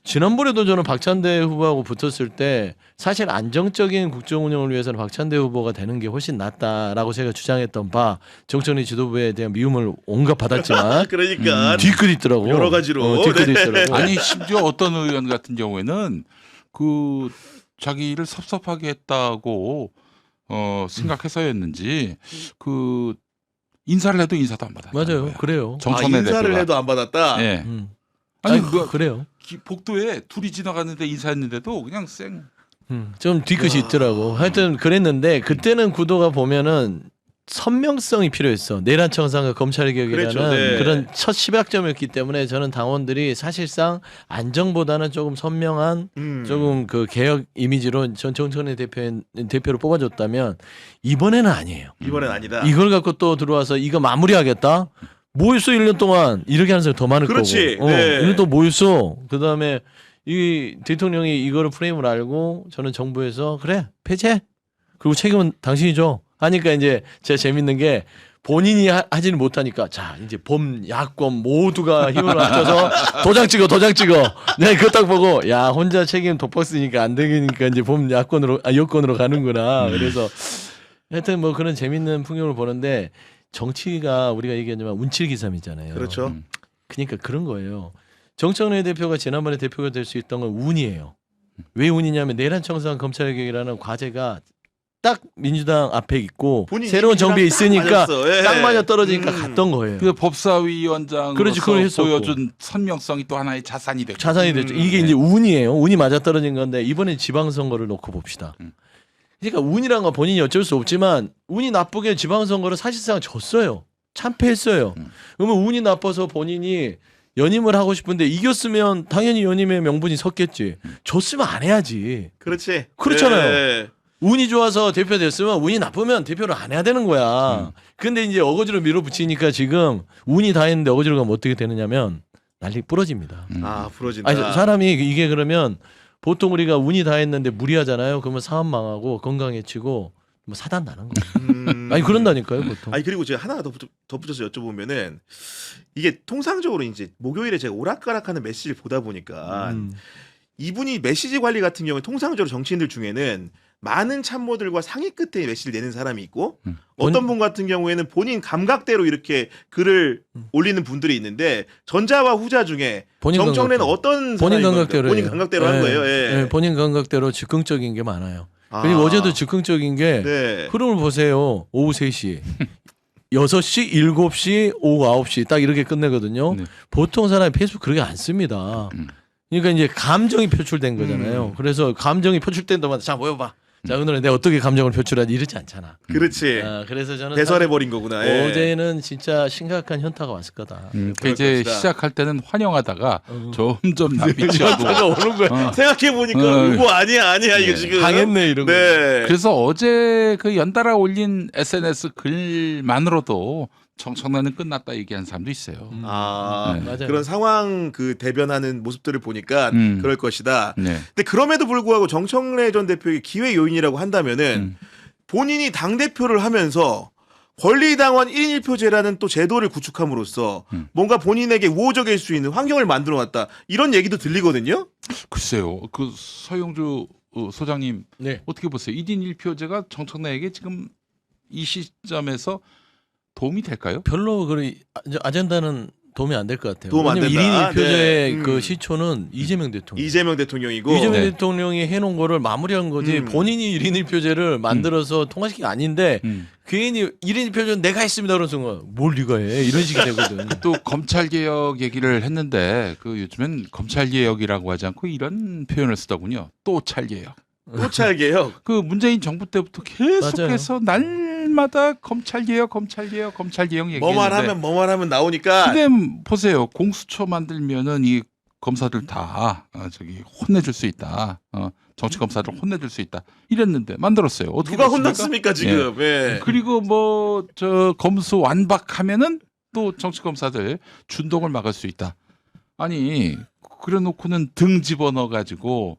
지난번에도 저는 박찬대 후보하고 붙었을 때 사실 안정적인 국정 운영을 위해서는 박찬대 후보가 되는 게 훨씬 낫다라고 제가 주장했던 바 정청래 지도부에 대한 미움을 온갖 받았지만 그러니까 뒤끝 있더라고. 여러 가지로. 뒤끝 네. 있더라고. 아니 심지어 어떤 의원 같은 경우에는 그 자기를 섭섭하게 했다고 생각해서였는지 그 인사를 해도 인사도 안 받았다. 맞아요. 그래요. 정청래 인사를 대표가. 해도 안 받았다. 예. 아니 뭐 그래요. 복도에 둘이 지나갔는데 인사했는데도 그냥 좀 뒤끝이 있더라고. 하여튼 그랬는데 그때는 구도가 보면은 선명성이 필요했어. 내란 청산과 검찰 개혁이라는 그랬죠, 네. 그런 첫 시박점이었기 때문에 저는 당원들이 사실상 안정보다는 조금 선명한 조금 그 개혁 이미지로 전 정청래 대표를 뽑아줬다면 이번에는 아니에요. 이번엔 아니다. 이걸 갖고 또 들어와서 이거 마무리하겠다. 뭐 했어 1년 동안 이렇게 하는 사람이 더 많을 그렇지. 거고. 네. 1년 동안 뭐 했어. 그다음에 이 대통령이 이거를 프레임을 알고 저는 정부에서 그래 폐지해. 그리고 책임은 당신이죠. 하니까 이제 제가 재밌는 게 본인이 하지는 못하니까 자 이제 범 야권 모두가 힘을 합쳐서 도장 찍어. 내가 그거 딱 보고 야 혼자 책임 독박스니까 안 되니까 이제 범 야권으로 여권으로 가는구나. 그래서 하여튼 뭐 그런 재밌는 풍경을 보는데 정치가 우리가 얘기하지만 운칠기삼이잖아요. 그렇죠. 그러니까 그런 거예요. 정청래 대표가 지난번에 대표가 될 수 있던 건 운이에요. 왜 운이냐면 내란 청산 검찰개혁이라는 과제가 딱 민주당 앞에 있고 본인 새로운 정비에 이미지랑 있으니까 딱 맞았어. 예. 딱 맞아 떨어지니까 갔던 거예요. 그 법사위원장으로서 그렇지, 그걸 했었고. 보여준 선명성이 또 하나의 자산이 됐고. 자산이 됐죠. 이게 네. 이제 운이에요. 운이 맞아 떨어진 건데 이번엔 지방선거를 놓고 봅시다. 그러니까 운이란 건 본인이 어쩔 수 없지만 운이 나쁘게 지방선거를 사실상 졌어요. 참패했어요. 그러면 운이 나빠서 본인이 연임을 하고 싶은데 이겼으면 당연히 연임의 명분이 섰겠지. 졌으면 안 해야지. 그렇지. 그렇잖아요. 예. 운이 좋아서 대표 됐으면 운이 나쁘면 대표를 안 해야 되는 거야. 근데 이제 어거지로 밀어붙이니까 지금 운이 다 했는데 어거지로 가면 어떻게 되느냐면 난리 부러집니다. 아 부러진다. 아니 사람이 이게 그러면 보통 우리가 운이 다 했는데 무리하잖아요. 그러면 사업 망하고 건강해지고 뭐 사단 나는 거예요. 아니 그런다니까요 보통. 아니 그리고 제가 하나 덧붙여서 여쭤보면은 이게 통상적으로 이제 목요일에 제가 오락가락하는 메시지를 보다 보니까 이분이 메시지 관리 같은 경우에 통상적으로 정치인들 중에는 많은 참모들과 상의 끝에 메시지를 내는 사람이 있고 어떤 분 같은 경우에는 본인 감각대로 이렇게 글을 올리는 분들이 있는데 전자와 후자 중에 정청래는 어떤 본인 사람인 감각대로 겁니까? 본인 감각대로 하는 거예요. 예. 네, 본인 감각대로 즉흥적인 게 많아요. 그리고 어제도 즉흥적인 게 네. 흐름을 보세요. 오후 3시. 6시, 7시, 오후 9시 딱 이렇게 끝내거든요. 네. 보통 사람이 페이스북 그렇게 안 씁니다. 그러니까 이제 감정이 표출된 거잖아요. 그래서 감정이 표출된 동안 자 모여봐. 자 오늘은 내가 어떻게 감정을 표출하지 이러지 않잖아. 그렇지. 그래서 저는 배설해 버린 거구나. 예. 어제는 진짜 심각한 현타가 왔을 거다. 그러니까 이제 것이다. 시작할 때는 환영하다가 점점 낯빛이하고 현타가 오는 거야. 생각해 보니까 이거 아니야 이거 네. 지금. 당했네 이런 거. 네. 그래서 어제 그 연달아 올린 SNS 글만으로도 정청래는 끝났다 얘기하는 사람도 있어요. 아 네. 맞아요. 그런 상황 그 대변하는 모습들을 보니까 그럴 것이다. 네. 근데 그럼에도 불구하고 정청래 전 대표의 기회 요인이라고 한다면은 본인이 당 대표를 하면서 권리당원 1인 1표제라는 또 제도를 구축함으로써 뭔가 본인에게 우호적일 수 있는 환경을 만들어놨다 이런 얘기도 들리거든요. 글쎄요. 그 서영주 소장님 네. 어떻게 보세요? 1인 1표제가 정청래에게 지금 이 시점에서 도움이 될까요? 별로 그 아젠다는 도움이 안 될 것 같아요. 도움 안 왜냐면 된다. 1인 1표제의 네. 그 시초는 이재명 대통령. 이재명 대통령이고 이재명 네. 대통령이 해놓은 거를 마무리한 거지 본인이 1인 1표제를 만들어서 통과시킨 게 아닌데 괜히 1인 1표제는 내가 했습니다 그런 순간 뭘 네가 해 이런 식이 되거든. 또 검찰 개혁 얘기를 했는데 그 요즘엔 검찰 개혁이라고 하지 않고 이런 표현을 쓰더군요. 또찰 개혁. 또찰개혁. 그 문재인 정부 때부터 계속해서 날마다 검찰 개혁 얘기했는데. 뭐만 하면 나오니까. 근데 보세요. 공수처 만들면은 이 검사들 다 저기 혼내줄 수 있다. 정치 검사들 혼내줄 수 있다. 이랬는데 만들었어요. 어떻게 누가 됐습니까? 혼났습니까 지금? 예. 그리고 뭐 저 검수 완박하면은 또 정치 검사들 준동을 막을 수 있다. 아니 그래놓고는 등 집어넣어 가지고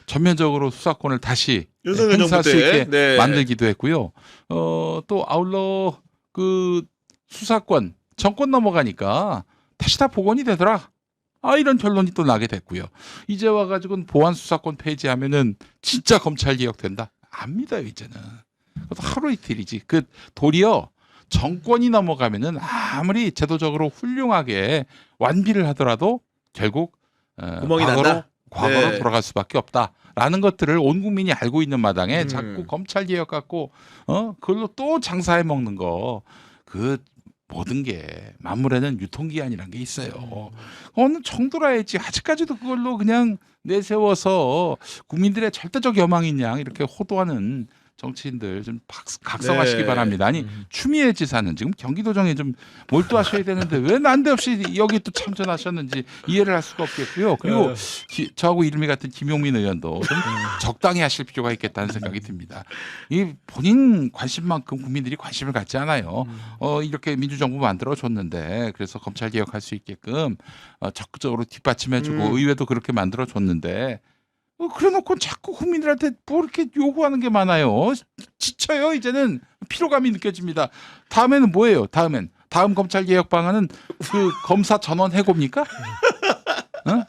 전면적으로 수사권을 다시 윤석열 행사할 정부 수 때. 있게 네. 만들기도 했고요. 또 아울러 그 수사권 정권 넘어가니까 다시 다 복원이 되더라. 이런 결론이 또 나게 됐고요. 이제 와가지고는 보안 수사권 폐지하면은 진짜 검찰 개혁 된다. 안 믿어요 이제는. 하루 이틀이지. 그 도리어 정권이 넘어가면은 아무리 제도적으로 훌륭하게 완비를 하더라도 결국 구멍이 난다. 과거로 네. 돌아갈 수밖에 없다라는 것들을 온 국민이 알고 있는 마당에 자꾸 검찰 개혁 갖고 그걸로 또 장사해 먹는 거 그 모든 게 만물에는 유통기한이라는 게 있어요. 어느 정도라 했지 아직까지도 그걸로 그냥 내세워서 국민들의 절대적 여망인 양 이렇게 호도하는 정치인들 좀 각성하시기 네. 바랍니다. 아니 추미애 지사는 지금 경기도정에 좀 몰두하셔야 되는데 왜 난데없이 여기 또 참전하셨는지 이해를 할 수가 없겠고요. 그리고 저하고 이름이 같은 김용민 의원도 좀 적당히 하실 필요가 있겠다는 생각이 듭니다. 이 본인 관심만큼 국민들이 관심을 갖지 않아요. 이렇게 민주정부 만들어줬는데 그래서 검찰 개혁할 수 있게끔 적극적으로 뒷받침해주고 의회도 그렇게 만들어줬는데 그래놓고 자꾸 국민들한테 뭐 이렇게 요구하는 게 많아요. 지쳐요. 이제는 피로감이 느껴집니다. 다음에는 뭐예요? 다음 검찰 개혁 방안은 그 검사 전원 해고입니까?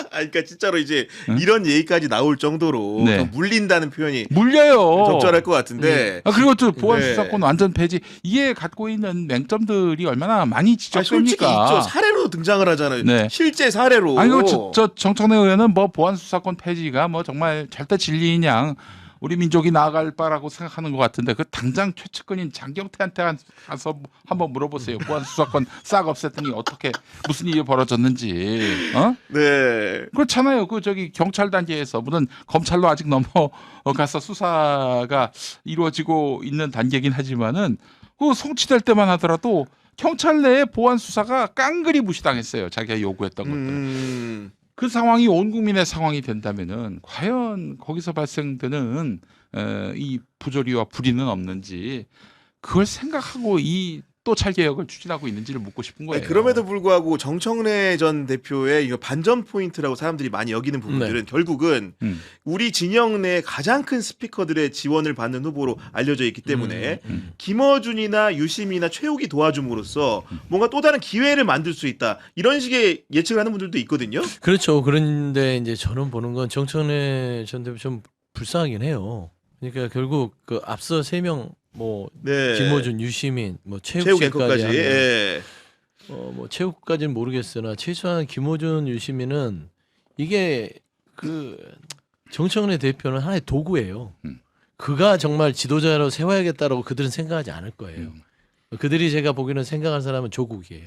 그러니까 진짜로 이제 응? 이런 얘기까지 나올 정도로 네. 좀 물린다는 표현이 물려요. 적절할 것 같은데. 그리고 또 보안 네. 수사권 완전 폐지 이게 갖고 있는 맹점들이 얼마나 많이 솔직히 지적됩니까? 있죠. 사례로 등장을 하잖아요. 네. 실제 사례로. 아니 저 정청래 의원은 뭐 보안 수사권 폐지가 뭐 정말 절대 진리인 양 우리 민족이 나아갈 바라고 생각하는 것 같은데 그 당장 최측근인 장경태한테 가서 한번 물어보세요. 보안 수사권 싹 없앴더니 어떻게 무슨 일이 벌어졌는지. 네. 그렇잖아요. 그 저기 경찰 단계에서 물론 검찰로 아직 넘어가서 수사가 이루어지고 있는 단계긴 하지만은 그 송치될 때만 하더라도 경찰 내에 보안 수사가 깡그리 무시당했어요. 자기가 요구했던 것들. 그 상황이 온 국민의 상황이 된다면은 과연 거기서 발생되는 이 부조리와 불의는 없는지 그걸 생각하고 이 또찰 개혁을 추진하고 있는지를 묻고 싶은 거예요. 아니, 그럼에도 불구하고 정청래 전 대표의 이 반전 포인트라고 사람들이 많이 여기는 부분들은 결국은 우리 진영 내 가장 큰 스피커들의 지원을 받는 후보로 알려져 있기 때문에 김어준이나 유심이나 최욱이 도와줌으로써 뭔가 또 다른 기회를 만들 수 있다. 이런 식의 예측을 하는 분들도 있거든요. 그렇죠. 그런데 이제 저는 보는 건 정청래 전 대표 좀 불쌍하긴 해요. 그러니까 결국 그 앞서 3명 뭐 네. 김어준, 유시민, 뭐 최욱 최욱 앵커까지. 씨까지 예. 뭐 최욱까지는 모르겠으나 최소한 김어준, 유시민은 이게 그 정청래 대표는 하나의 도구예요. 그가 정말 지도자로 세워야겠다라고 그들은 생각하지 않을 거예요. 그들이 제가 보기에는 생각한 사람은 조국이에요.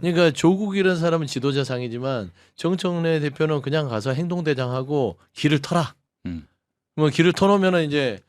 그러니까 조국이라는 사람은 지도자상이지만 정청래 대표는 그냥 가서 행동대장하고 길을 터라. 뭐 길을 터놓으면은 이제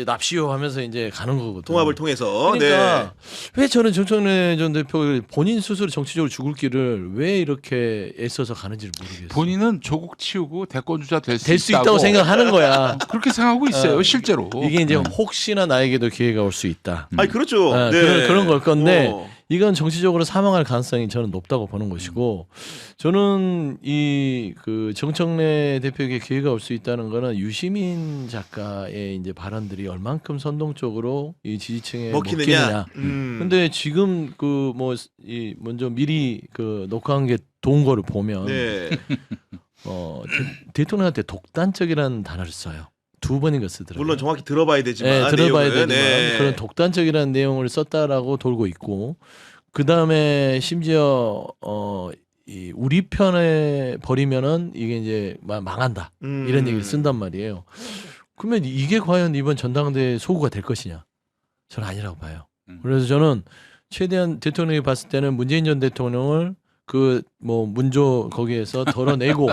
납시오 하면서 이제 가는 거거든요. 통합을 통해서. 그러니까 네. 왜 저는 정청래 전 대표 본인 스스로 정치적으로 죽을 길을 왜 이렇게 애써서 가는지를 모르겠어요. 본인은 조국 치우고 대권 주자 될 수 있다고 생각하는 거야. 그렇게 생각하고 있어요. 어, 실제로. 이게 이제 혹시나 나에게도 기회가 올 수 있다. 아니 그렇죠. 아, 네. 그런 걸 건데 어. 이건 정치적으로 사망할 가능성이 저는 높다고 보는 것이고 저는 이 그 정청래 대표에게 기회가 올 수 있다는 거는 유시민 작가의 이제 발언들이 얼만큼 선동적으로 이 지지층에 먹히느냐. 근데 지금 그 뭐 이 먼저 미리 그 녹화한 게 도운 거를 보면 네. 대통령한테 독단적이라는 단어를 써요. 2번인가 쓰더라고요. 물론 정확히 들어봐야 되지만. 네, 들어봐야 내용은. 되지만 네. 그런 독단적이라는 내용을 썼다라고 돌고 있고 그 다음에 심지어 이 우리 편에 버리면은 이게 이제 망한다 이런 얘기를 쓴단 말이에요. 그러면 이게 과연 이번 전당대회 소구가 될 것이냐? 저는 아니라고 봐요. 그래서 저는 최대한 대통령이 봤을 때는 문재인 전 대통령을 그 뭐 문조 거기에서 덜어내고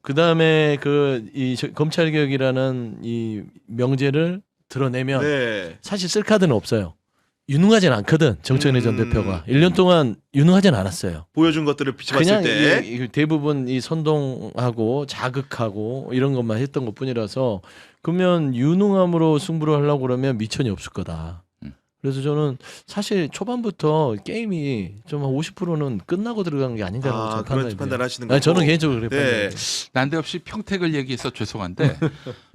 그 다음에 그 이 검찰 개혁이라는 이 명제를 드러내면 네. 사실 쓸 카드는 없어요. 유능하진 않거든 정청래 전 대표가 1년 동안 유능하진 않았어요. 보여준 것들을 비춰봤을 그냥 때. 이 대부분 이 선동하고 자극하고 이런 것만 했던 것뿐이라서 그러면 유능함으로 승부를 하려고 그러면 미천이 없을 거다. 그래서 저는 사실 초반부터 게임이 좀 한 50%는 끝나고 들어간 게 아닌가라고 저는 그런 판단하시는 거고. 저는 개인적으로 그래 네. 판단해요. 난데없이 평택을 얘기해서 죄송한데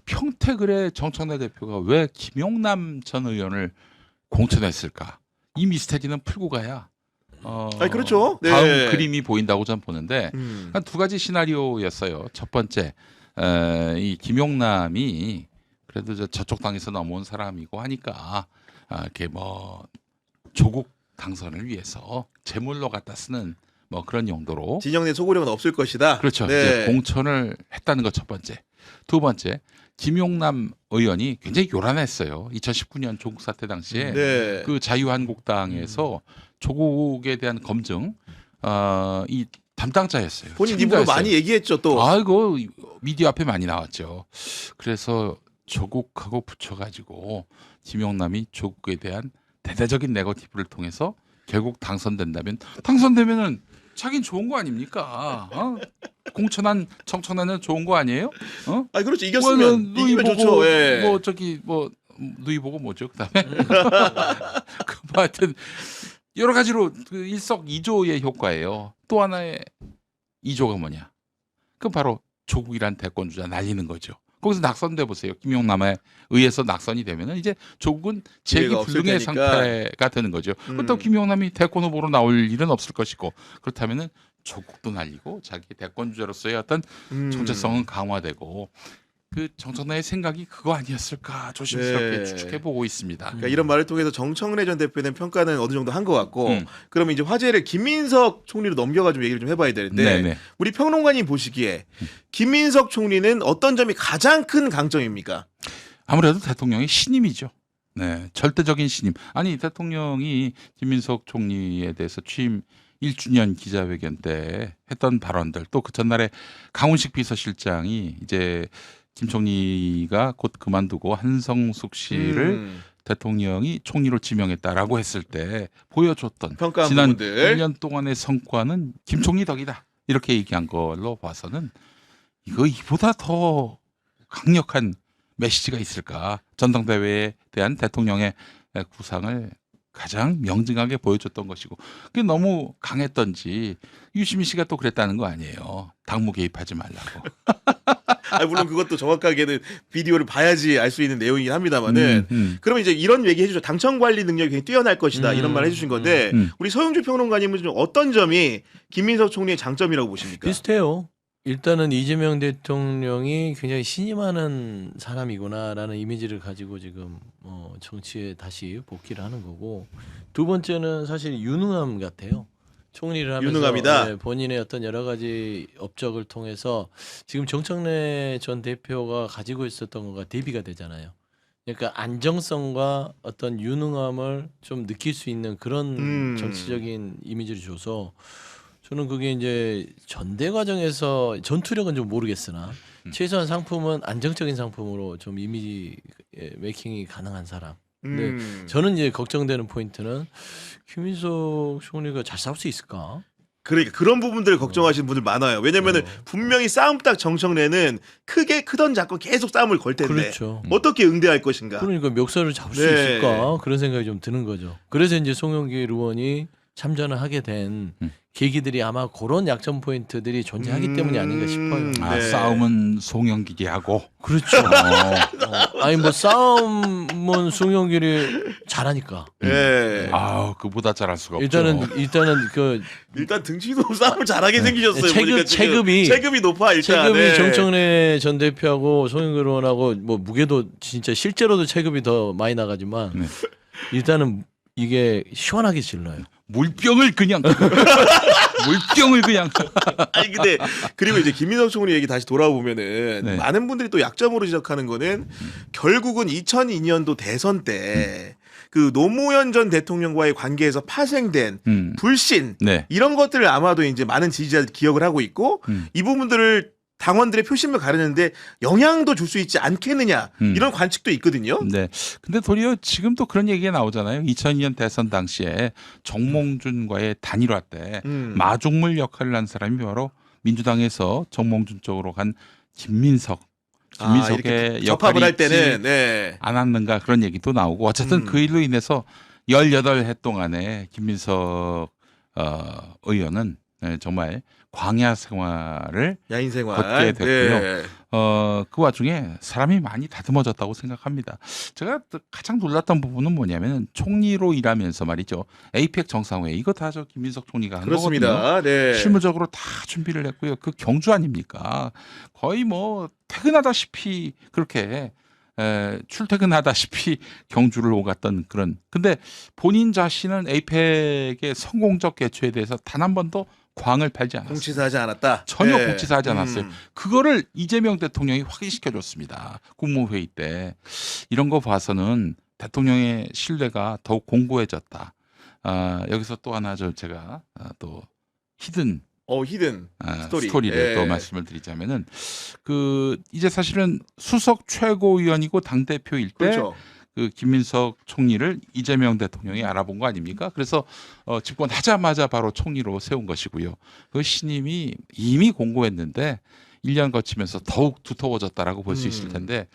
평택을의 정청래 대표가 왜 김용남 전 의원을 공천했을까? 이 미스테리는 풀고 가야 아니 그렇죠. 네. 다음 그림이 보인다고 저는 보는데 한 2가지 시나리오였어요. 첫 번째 이 김용남이 그래도 저쪽 당에서 넘어온 사람이고 하니까 이렇게 뭐 조국 당선을 위해서 제물로 갖다 쓰는 뭐 그런 용도로 진영 내 소고령은 없을 것이다. 그렇죠. 네. 이제 공천을 했다는 것 첫 번째. 2번째 김용남 의원이 굉장히 요란했어요. 2019년 조국 사태 당시에 네. 그 자유한국당에서 조국에 대한 검증 이 담당자였어요. 본인 입으로 책임자였어요. 많이 얘기했죠 또. 아이고 미디어 앞에 많이 나왔죠. 그래서 조국하고 붙여가지고 김용남이 조국에 대한 대대적인 네거티브를 통해서 결국 당선되면은 자긴 좋은 거 아닙니까? 공천한 정청래는 좋은 거 아니에요? 아니 그렇죠. 이겼으면 이기면 좋죠. 예. 뭐 저기 뭐 누이 보고 뭐죠? 그다음에 그 하여튼 여러 가지로 그 일석이조의 효과예요. 또 하나의 이조가 뭐냐? 그럼 바로 조국이란 대권 주자 날리는 거죠. 거기서 낙선돼 보세요. 김용남에 의해서 낙선이 되면은 이제 조국은 기회가 없을 재기불능의 테니까. 상태가 되는 거죠. 그렇다고 김용남이 대권 후보로 나올 일은 없을 것이고 그렇다면은 조국도 날리고 자기 대권 주자로서의 어떤 음. 정체성은 강화되고 그 정청래의 생각이 그거 아니었을까 조심스럽게 네. 추측해 보고 있습니다. 그러니까 이런 말을 통해서 정청래 전 대표에 대한 평가는 어느 정도 한 것 같고 음. 그러면 이제 화제를 김민석 총리로 넘겨가지고 얘기를 좀 해봐야 되는데 네네. 우리 평론가님 보시기에 김민석 총리는 어떤 점이 가장 큰 강점입니까? 아무래도 대통령의 신임이죠. 네, 절대적인 신임. 아니 대통령이 김민석 총리에 대해서 취임 1주년 기자회견 때 했던 발언들 또 그 전날에 강훈식 비서실장이 이제 김 총리가 곧 그만두고 한성숙 씨를 대통령이 총리로 지명했다라고 했을 때 보여줬던 평가한 지난 부분들. 1년 동안의 성과는 김 총리 덕이다. 이렇게 얘기한 걸로 봐서는 이거 이보다 더 강력한 메시지가 있을까? 전당대회에 대한 대통령의 구상을 가장 명징하게 보여줬던 것이고 그게 너무 강했던지 유시민 씨가 또 그랬다는 거 아니에요. 당무 개입하지 말라고. 아, 물론 그것도 정확하게는 비디오를 봐야지 알 수 있는 내용이긴 합니다만은 그러면 이제 이런 얘기 해주죠. 당청 관리 능력이 굉장히 뛰어날 것이다 이런 말 해주신 건데 우리 서영주 평론가님은 좀 어떤 점이 김민석 총리의 장점이라고 보십니까? 비슷해요. 일단은 이재명 대통령이 굉장히 신임하는 사람이구나라는 이미지를 가지고 지금 정치에 다시 복귀를 하는 거고 두 번째는 사실 유능함 같아요. 총리를 하면서 유능함이다. 네, 본인의 어떤 여러 가지 업적을 통해서 지금 정청래 전 대표가 가지고 있었던 것과 대비가 되잖아요. 그러니까 안정성과 어떤 유능함을 좀 느낄 수 있는 그런 정치적인 이미지를 줘서 저는 그게 이제 전대 과정에서 전투력은 좀 모르겠으나 최소한 상품은 안정적인 상품으로 좀 이미지 메이킹이 가능한 사람. 근데 저는 이제 걱정되는 포인트는 김민석 총리가 잘 싸울 수 있을까? 그러니까 그런 부분들을 걱정하시는 분들 많아요. 왜냐면은 분명히 싸움 딱 정청래는 크던 작건 계속 싸움을 걸 텐데 그렇죠. 어떻게 응대할 것인가. 그러니까 멱살을 잡을 수 네. 있을까? 그런 생각이 좀 드는 거죠. 그래서 이제 송영길 의원이 참전을 하게 된 계기들이 아마 그런 약점 포인트들이 존재하기 때문이 아닌가 싶어요. 아, 네. 싸움은 송영길이 하고 그렇죠. 아니 뭐 싸움은 송영길이 잘하니까. 예. 아 그보다 잘할 수가 없죠. 일단은 그 일단 등치도 싸움을 잘하게 생기셨어요. 체급- 보니까 지금. 체급이- 체급이 높아 일단. 체급이 네. 정청래 전 대표하고 송영길 의원하고 뭐 무게도 진짜 실제로도 체급이 더 많이 나가지만 네. 일단은 이게 시원하게 질러요. 물병을 그냥 물병을 그냥 아니 근데 그리고 이제 김민석 총리 얘기 다시 돌아보면은 네. 많은 분들이 또 약점으로 지적하는 거는 결국은 2002년도 대선 때 그 노무현 전 대통령과의 관계에서 파생된 불신 네. 이런 것들을 아마도 이제 많은 지지자들이 기억을 하고 있고 이 부분들을 당원들의 표심을 가르는데 영향도 줄 수 있지 않겠느냐 이런 관측도 있거든요. 네. 근데 도리어 지금도 그런 얘기가 나오잖아요. 2002년 대선 당시에 정몽준과의 단일화 때 마중물 역할을 한 사람이 바로 민주당에서 정몽준 쪽으로 간 김민석의 이렇게 접합을 역할이 할 때는 있지 네. 않았는가 그런 얘기도 나오고 어쨌든 그 일로 인해서 18해 동안에 김민석 의원은 정말 광야 생활을 야인 생활 걷게 됐고요. 네. 그 와중에 사람이 많이 다듬어졌다고 생각합니다. 제가 또 가장 놀랐던 부분은 뭐냐면 총리로 일하면서 말이죠. 에이펙 정상회의 이거 다 저 김민석 총리가 한 거거든요. 그렇습니다. 네. 실무적으로 다 준비를 했고요. 그 경주 아닙니까? 거의 뭐 퇴근하다시피 그렇게 출퇴근하다시피 경주를 오갔던 그런. 근데 본인 자신은 에이펙의 성공적 개최에 대해서 단 한 번도 광을 팔지 않았어요. 공치사하지 않았다. 전혀 네. 공치사하지 않았어요. 그거를 이재명 대통령이 확인시켜줬습니다. 국무회의 때. 이런 거 봐서는 대통령의 신뢰가 더욱 공고해졌다. 여기서 또 하나 제가 또 히든 히든 스토리를 예. 또 말씀을 드리자면은 이제 사실은 수석 최고위원이고 당 대표일 때 그렇죠. 그 김민석 총리를 이재명 대통령이 알아본 거 아닙니까? 그래서 집권하자마자 바로 총리로 세운 것이고요. 그 신임이 이미 공고했는데 1년 거치면서 더욱 두터워졌다라고 볼 수 있을 텐데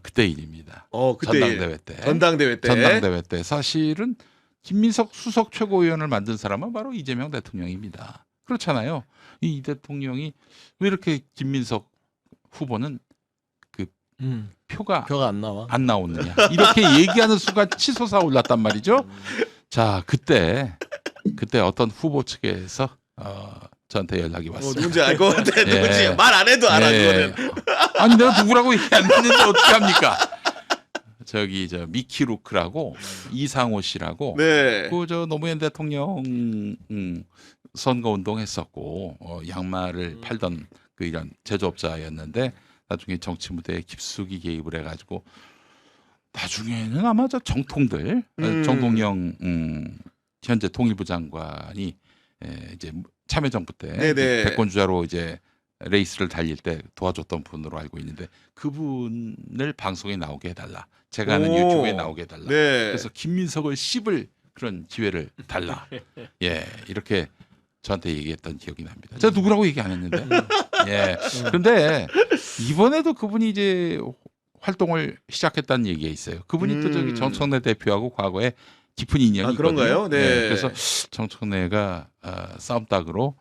그때 일입니다. 그때 전당대회 때. 전당대회 때. 사실은 김민석 수석 최고위원을 만든 사람은 바로 이재명 대통령입니다. 그렇잖아요. 이 대통령이 왜 이렇게 김민석 후보는 표가 안 나와. 안 나오느냐 이렇게 얘기하는 순간 치솟아 올랐단 말이죠. 자 그때 어떤 후보 측에서 저한테 연락이 왔어요. 누군지 알 것 같아. 예. 누군지 말 안 해도 알아 예. 그거는. 아니 내가 누구라고 얘기 안 했는데 어떻게 합니까? 저기 저 미키 루크라고 이상호 씨라고 네. 그 저 노무현 대통령 선거 운동했었고 양말을 팔던 그 이런 제조업자였는데 나중에 정치 무대에 깊숙이 개입을 해가지고 나중에는 아마 저 정통들 정동영 현재 통일부 장관이 이제 참여정부 때 네네. 대권 주자로 이제 레이스를 달릴 때 도와줬던 분으로 알고 있는데 그분을 방송에 나오게 해달라. 제가 하는 오. 유튜브에 나오게 해달라. 네. 그래서 김민석을 씹을 그런 기회를 달라. 예, 이렇게 저한테 얘기했던 기억이 납니다. 제가 누구라고 얘기 안 했는데. 예. 그런데 이번에도 그분이 이제 활동을 시작했다는 얘기가 있어요. 그분이 또 저기 정청래 대표하고 과거에 깊은 인연이 있거든요. 그런가요? 네. 그래서 정청래가 싸움닭으로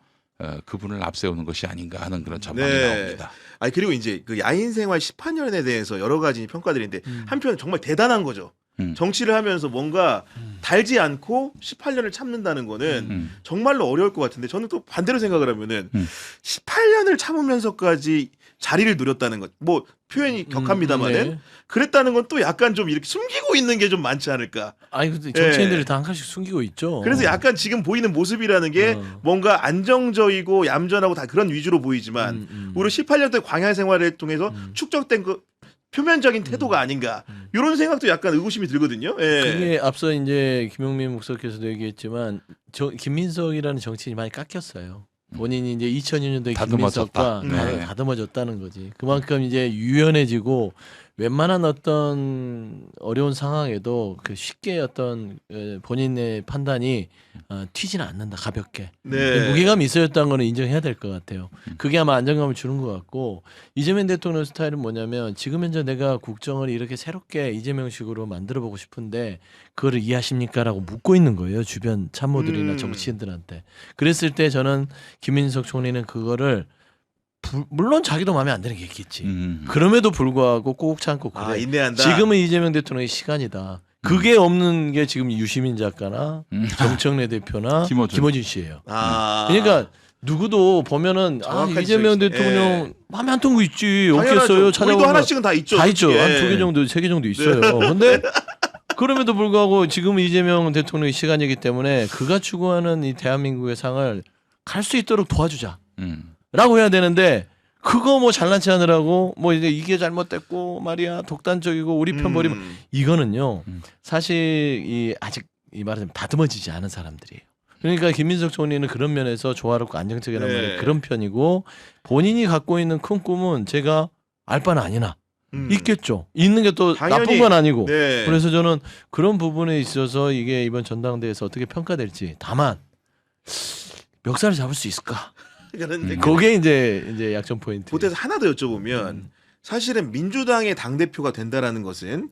그분을 앞세우는 것이 아닌가 하는 그런 전망이 네. 나옵니다. 아니 그리고 이제 그 야인 생활 18년에 대해서 여러 가지 평가들인데 한편 정말 대단한 거죠. 정치를 하면서 뭔가 달지 않고 18년을 참는다는 거는 정말로 어려울 것 같은데 저는 또 반대로 생각을 하면은 18년을 참으면서까지 자리를 누렸다는 것. 뭐 표현이 격합니다만은 네. 그랬다는 건 또 약간 좀 이렇게 숨기고 있는 게 좀 많지 않을까. 아니 근데 정치인들이 예. 다 한 칸씩 숨기고 있죠. 그래서 약간 지금 보이는 모습이라는 게 뭔가 안정적이고 얌전하고 다 그런 위주로 보이지만 우리 18년 때 광야 생활을 통해서 축적된 그 표면적인 태도가 아닌가 이런 생각도 약간 의구심이 들거든요. 예. 그게 앞서 이제 김용민 목사께서도 얘기했지만 김민석이라는 정치인이 많이 깎였어요. 본인이 이제 2002년도에 다듬어졌다. 김민석과 네. 다듬어졌다는 거지. 그만큼 이제 유연해지고 웬만한 어떤 어려운 상황에도 그 쉽게 어떤 본인의 판단이 튀지는 않는다. 가볍게. 네. 무게감이 있어졌다는 거는 인정해야 될 것 같아요. 그게 아마 안정감을 주는 것 같고 이재명 대통령 스타일은 뭐냐면 지금 현재 내가 국정을 이렇게 새롭게 이재명식으로 만들어보고 싶은데 그거를 이해하십니까? 라고 묻고 있는 거예요. 주변 참모들이나 정치인들한테. 그랬을 때 저는 김민석 총리는 그거를 물론 자기도 마음에 안 드는 게 있겠지. 그럼에도 불구하고 꼭 참고 그래. 아, 인내한다. 지금은 이재명 대통령의 시간이다. 그게 없는 게 지금 유시민 작가나 정청래 대표나 김어준. 김어준 씨예요. 아. 그러니까 누구도 보면은 정확한 이재명 지적이시- 대통령 마음에 안 드는 거 있지. 당연하죠. 없겠어요. 우리도 찾아보면 하나씩은 다 있죠. 다 있죠. 솔직히. 한 2개 정도, 3개 정도 있어요. 근데 그럼에도 불구하고 지금 이재명 대통령의 시간이기 때문에 그가 추구하는 이 대한민국의 상을 갈 수 있도록 도와주자. 라고 해야 되는데 그거 뭐 잘난 체 하느라고 뭐 이제 이게 잘못됐고 말이야 독단적이고 우리 편 버리면 이거는요 사실 이 아직 이 말하자면 다듬어지지 않은 사람들이에요. 그러니까 김민석 총리는 그런 면에서 조화롭고 안정적이란 네. 말이 그런 편이고 본인이 갖고 있는 큰 꿈은 제가 알 바는 아니나 있겠죠. 있는 게 또 당연히. 나쁜 건 아니고. 네. 그래서 저는 그런 부분에 있어서 이게 이번 전당대회에서 어떻게 평가될지 다만 멱살을 잡을 수 있을까? 그런데 그게 이제 약점 포인트. 보태서 하나 더 여쭤보면 사실은 민주당의 당 대표가 된다라는 것은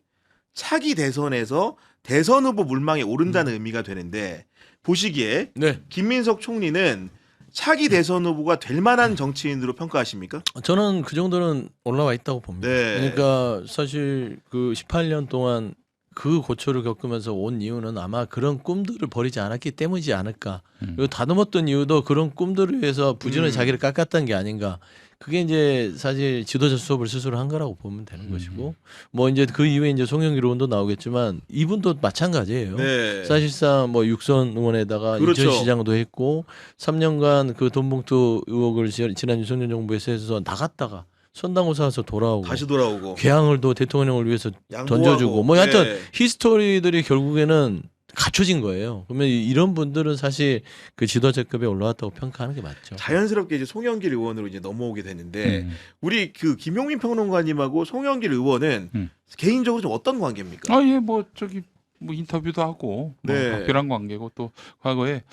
차기 대선에서 대선 후보 물망에 오른다는 의미가 되는데 보시기에 네. 김민석 총리는 차기 대선 후보가 될 만한 정치인으로 평가하십니까? 저는 그 정도는 올라와 있다고 봅니다. 네. 그러니까 사실 그 18년 동안 그 고초를 겪으면서 온 이유는 아마 그런 꿈들을 버리지 않았기 때문이지 않을까. 그리고 다듬었던 이유도 그런 꿈들을 위해서 부지런히 자기를 깎았던 게 아닌가. 그게 이제 사실 지도자 수업을 스스로 한 거라고 보면 되는 것이고 뭐 이제 그 이후에 이제 송영길 의원도 나오겠지만 이분도 마찬가지예요. 네. 사실상 뭐 육선 의원에다가 그렇죠. 인천시장도 했고 3년간 그 돈봉투 의혹을 지난 윤석열 정부에서 해서 나갔다가 선당호사 와서 돌아오고 다시 돌아오고 개항을 또 대통령을 위해서 양보하고. 던져주고 뭐 하여튼 네. 히스토리들이 결국에는 갖춰진 거예요. 그러면 이런 분들은 사실 그 지도자급에 올라왔다고 평가하는 게 맞죠. 자연스럽게 이제 송영길 의원으로 이제 넘어오게 되는데 우리 그 김용민 평론가님하고 송영길 의원은 개인적으로 좀 어떤 관계입니까? 예, 뭐 저기 뭐 인터뷰도 하고 뭐 네. 각별한 관계고 또 과거에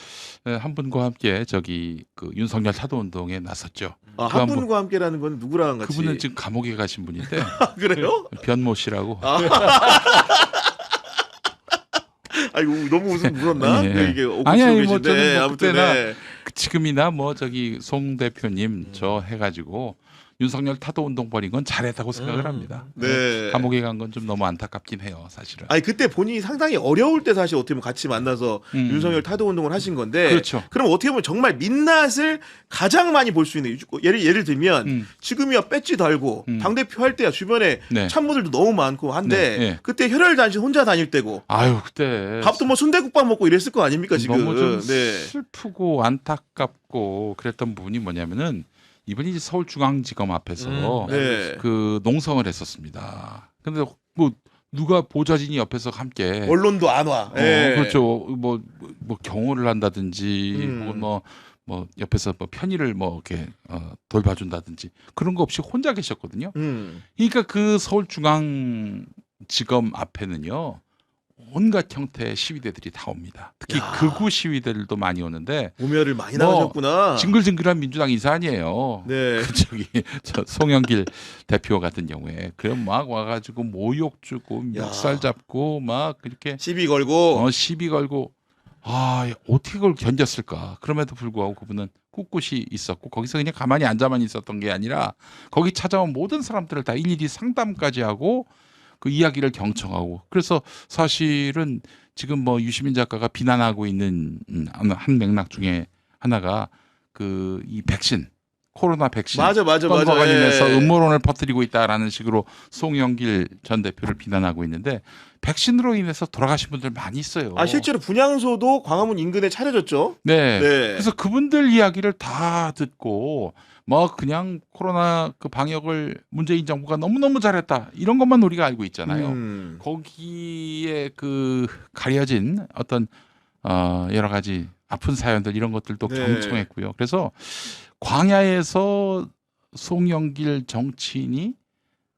한 분과 함께 저기 그 윤석열 사도운동에 나섰죠. 아, 그 한 분- 분과 함께라는 건 누구랑 같이? 그분은 지금 감옥에 가신 분인데 그래요? 변모 씨라고. 아이고 너무 웃음 물었나? 예. 그 이게 오고 아니, 치고 뭐 계신데 저는 뭐 아무튼 그때나 네. 지금이나 뭐 저기 송 대표님 저 해가지고 윤석열 타도 운동 벌인 건 잘했다고 생각을 합니다. 네. 감옥에 간 건 좀 너무 안타깝긴 해요, 사실은. 아니 그때 본인이 상당히 어려울 때 사실 어떻게 보면 같이 만나서 윤석열 타도 운동을 하신 건데 그렇죠. 그럼 어떻게 보면 정말 민낯을 가장 많이 볼 수 있는 예를 들면 지금이야 배지 달고 당대표 할 때야 주변에 네. 참모들도 너무 많고 한데 네, 네. 그때 혈혈단신 혼자 다닐 때고 아유 그때 밥도 뭐 순대국밥 먹고 이랬을 거 아닙니까 지금. 너무 좀 네. 슬프고 안타깝고 그랬던 부분이 뭐냐면은 이분이 이제 서울중앙지검 앞에서 네. 그 농성을 했었습니다. 근데 뭐 누가 보좌진이 옆에서 함께 언론도 안 와. 예. 그렇죠. 뭐 경호를 한다든지 혹은 뭐 옆에서 뭐 편의를 뭐 이렇게 돌봐준다든지 그런 거 없이 혼자 계셨거든요. 그러니까 그 서울중앙지검 앞에는요 온갖 형태의 시위대들이 다 옵니다. 특히 야. 극우 시위대들도 많이 오는데 모멸을 많이 뭐 나가셨구나. 징글징글한 민주당 인사 아니에요. 네. 저기 저 송영길 대표 같은 경우에 그럼 막 와가지고 모욕 주고 야. 멱살 잡고 막 그렇게 시비 걸고. 시비 걸고 어떻게 그걸 견뎠을까? 그럼에도 불구하고 그분은 꿋꿋이 있었고 거기서 그냥 가만히 앉아만 있었던 게 아니라 거기 찾아온 모든 사람들을 다 일일이 상담까지 하고 그 이야기를 경청하고 그래서 사실은 지금 뭐 유시민 작가가 비난하고 있는 한 맥락 중에 하나가 그 이 백신 코로나 백신 맞아. 건과 관련해서 예. 음모론을 퍼뜨리고 있다라는 식으로 송영길 전 대표를 비난하고 있는데 백신으로 인해서 돌아가신 분들 많이 있어요. 실제로 분향소도 광화문 인근에 차려졌죠. 네. 네. 그래서 그분들 이야기를 다 듣고 뭐 그냥 코로나 그 방역을 문재인 정부가 너무너무 잘했다 이런 것만 우리가 알고 있잖아요. 거기에 그 가려진 어떤 여러 가지 아픈 사연들 이런 것들도 네. 경청했고요. 그래서 광야에서 송영길 정치인이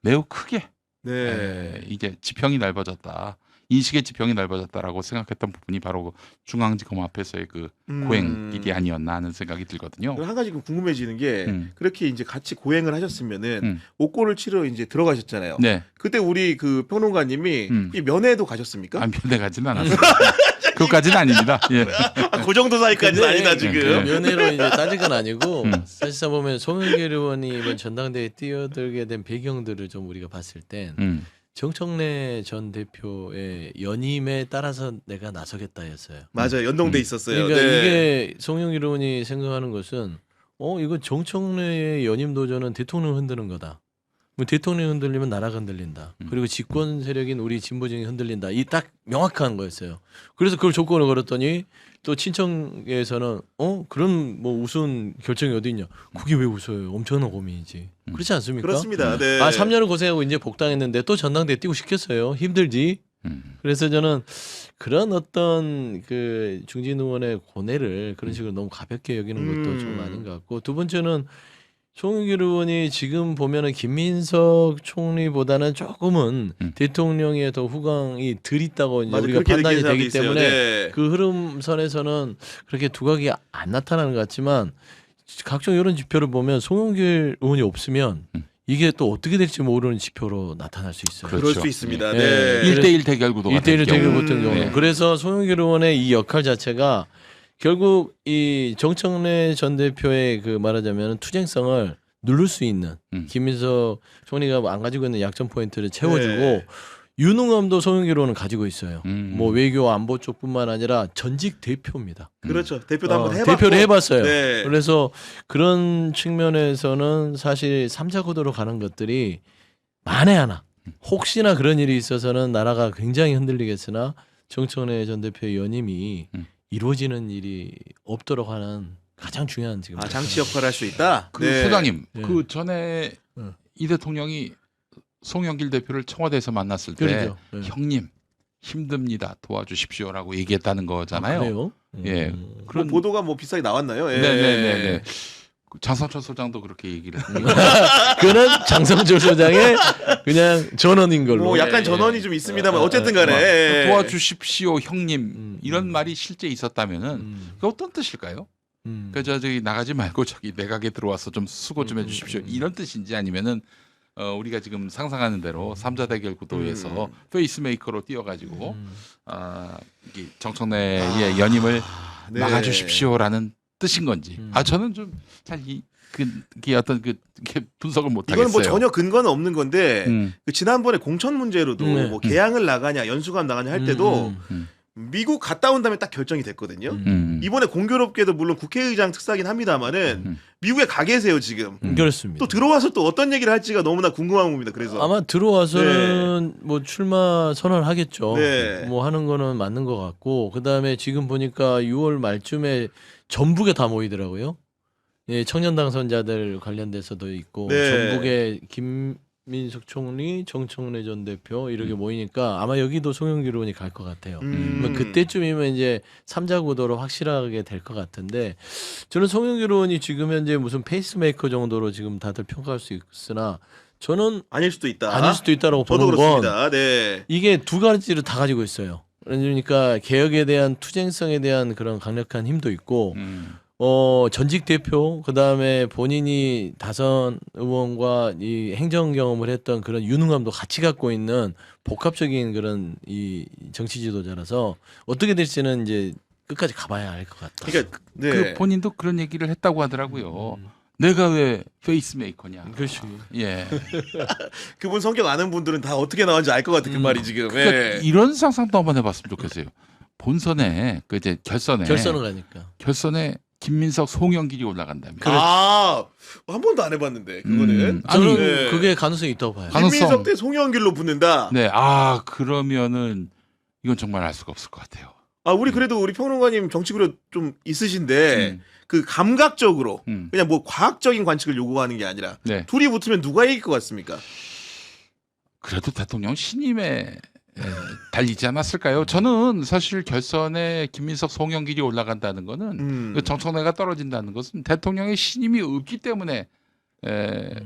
매우 크게 네. 이제 지평이 넓어졌다. 인식의 지평이 넓어졌다라고 생각했던 부분이 바로 그 중앙지검 앞에서의 그 고행 일이 아니었나 하는 생각이 들거든요. 한 가지 궁금해지는 게 그렇게 이제 같이 고행을 하셨으면은 옥고를 치러 이제 들어가셨잖아요. 네. 그때 우리 그 평론가님이 이 면회도 가셨습니까? 면회 가지는 않았어요. 그것까지는 아닙니다. 예. 그 정도 사이까지는 근데 아니다 지금. 네. 면회로 이제 따질 건 아니고 사실상 보면 송영길 의원이 이번 전당대회에 뛰어들게 된 배경들을 좀 우리가 봤을 땐 정청래 전 대표의 연임에 따라서 내가 나서겠다였어요. 맞아요. 연동돼 있었어요. 그러니까 네. 이게 송영길 의원이 생각하는 것은 이거 정청래의 연임 도전은 대통령 흔드는 거다. 뭐 대통령 흔들리면 나라가 흔들린다. 그리고 집권 세력인 우리 진보정이 흔들린다. 이 딱 명확한 거였어요. 그래서 그걸 조건을 걸었더니 또 친청에서는 그런 뭐 우스운 결정이 어디 있냐. 그게 왜 웃어요? 엄청난 고민이지. 그렇지 않습니까? 그렇습니다. 네. 3년을 고생하고 이제 복당했는데 또 전당대회 뛰고 싶겠어요. 힘들지. 그래서 저는 그런 어떤 그 중진 의원의 고뇌를 그런 식으로 너무 가볍게 여기는 것도 좀 아닌 것 같고 두 번째는 송영길 의원이 지금 보면은 김민석 총리보다는 조금은 대통령에 더 후광이 덜 있다고 이제 맞아, 우리가 그렇게 판단이 느끼는 되기 사람도 때문에 있어요. 네. 그 흐름선에서는 그렇게 두각이 안 나타나는 것 같지만 각종 여론 지표를 보면 송영길 의원이 없으면 이게 또 어떻게 될지 모르는 지표로 나타날 수 있어요. 그럴 그렇죠. 수 있습니다. 네. 네. 1대1 대결 구도가 1대1 대결 경우. 같은 경우. 그래서 송영길 의원의 이 역할 자체가 결국 이 정청래 전 대표의 그 말하자면 투쟁성을 누를 수 있는 김민석 총리가 안 가지고 있는 약점 포인트를 채워주고 네. 유능함도 송영길 의원은 가지고 있어요. 뭐 외교 안보 쪽뿐만 아니라 전직 대표입니다. 그렇죠. 대표도 한번 해봤고. 대표를 해봤어요. 네. 그래서 그런 측면에서는 사실 3자 구도로 가는 것들이 만에 하나 혹시나 그런 일이 있어서는 나라가 굉장히 흔들리겠으나 정청래 전 대표의 연임이 이루어지는 일이 없도록 하는 가장 중요한 지금 장치 역할을 할 수 있다. 그 네. 소장님 네. 그 전에 이 대통령이 송영길 대표를 청와대에서 만났을 때 그렇죠. 네. 형님 힘듭니다 도와주십시오라고 얘기했다는 거잖아요. 그래요? 예. 그런 보도가 뭐 비싸게 나왔나요? 예. 네네네. 장성철 소장도 그렇게 얘기를 했고 그는 장성철 소장의 그냥 전원인 걸로. 뭐 약간 전원이 좀 있습니다만 어쨌든 간에 예. 도와주십시오 형님 이런 말이 실제 있었다면은 그게 어떤 뜻일까요? 그러니까 저기 나가지 말고 저기 내각에 들어와서 좀 수고 좀 해주십시오 이런 뜻인지 아니면은 우리가 지금 상상하는 대로 3자 대결 구도에서 페이스메이커로 뛰어가지고 이게 정청래의 연임을 네. 막아주십시오라는 뜻인 건지 저는 좀 잘 그게 어떤 이렇게 분석을 못 이거는 하겠어요. 뭐 전혀 근거는 없는 건데 음. 그 지난번에 공천 문제로도 네. 뭐 개항을 나가냐 연수감 나가냐 할 때도 음. 미국 갔다 온 다음에 딱 결정이 됐거든요. 음. 이번에 공교롭게도 물론 국회의장 특사긴 합니다만은 미국에 가 계세요 지금. 그렇습니다. 또 들어와서 또 어떤 얘기를 할지가 너무나 궁금한 겁니다. 그래서 아마 들어와서는 뭐 출마 선언을 하겠죠. 네. 뭐 하는 거는 맞는 것 같고 그다음에 지금 보니까 6월 말쯤에 전북에 다 모이더라고요. 예, 청년 당선자들 관련돼서도 있고 네. 전북에 김민석 총리, 정청래 전 대표 이렇게 모이니까 아마 여기도 송영길 의원이 갈 것 같아요. 그러면 그때쯤이면 이제 3자 구도로 확실하게 될 것 같은데 저는 송영길 의원이 지금 현재 무슨 페이스메이커 정도로 지금 다들 평가할 수 있으나 저는 아닐 수도 있다. 아닐 수도 있다라고 저도 보는 건 그렇습니다. 네. 이게 두 가지를 다 가지고 있어요. 그러니까 개혁에 대한 투쟁성에 대한 그런 강력한 힘도 있고 전직 대표 그다음에 본인이 다선 의원과 이 행정 경험을 했던 그런 유능함도 같이 갖고 있는 복합적인 그런 이 정치 지도자라서 어떻게 될지는 이제 끝까지 가봐야 알 것 같다. 그러니까 네. 그 본인도 그런 얘기를 했다고 하더라고요. 내가 왜 페이스메이커냐. 그렇지. 예. 그분 성격 아는 분들은 다 어떻게 나왔는지 알 것 같아 그 말이 지금. 그러니까 예. 이런 상상도 한번 해봤으면 좋겠어요. 본선에 그 이제 결선에 가니까. 김민석, 송영길이 올라간다면. 한 번도 안 해봤는데 그거는. 저는 네. 그게 가능성이 있다고 봐요. 가능성. 김민석 대 송영길로 붙는다. 네, 그러면은 이건 정말 알 수가 없을 것 같아요. 우리 그래도 우리 평론가님 정치구려 좀 있으신데 그 감각적으로 그냥 뭐 과학적인 관측을 요구하는 게 아니라 네. 둘이 붙으면 누가 이길 것 같습니까? 그래도 대통령 신임에 달리지 않았을까요? 저는 사실 결선에 김민석, 송영길이 올라간다는 거는 그 정청래가 떨어진다는 것은 대통령의 신임이 없기 때문에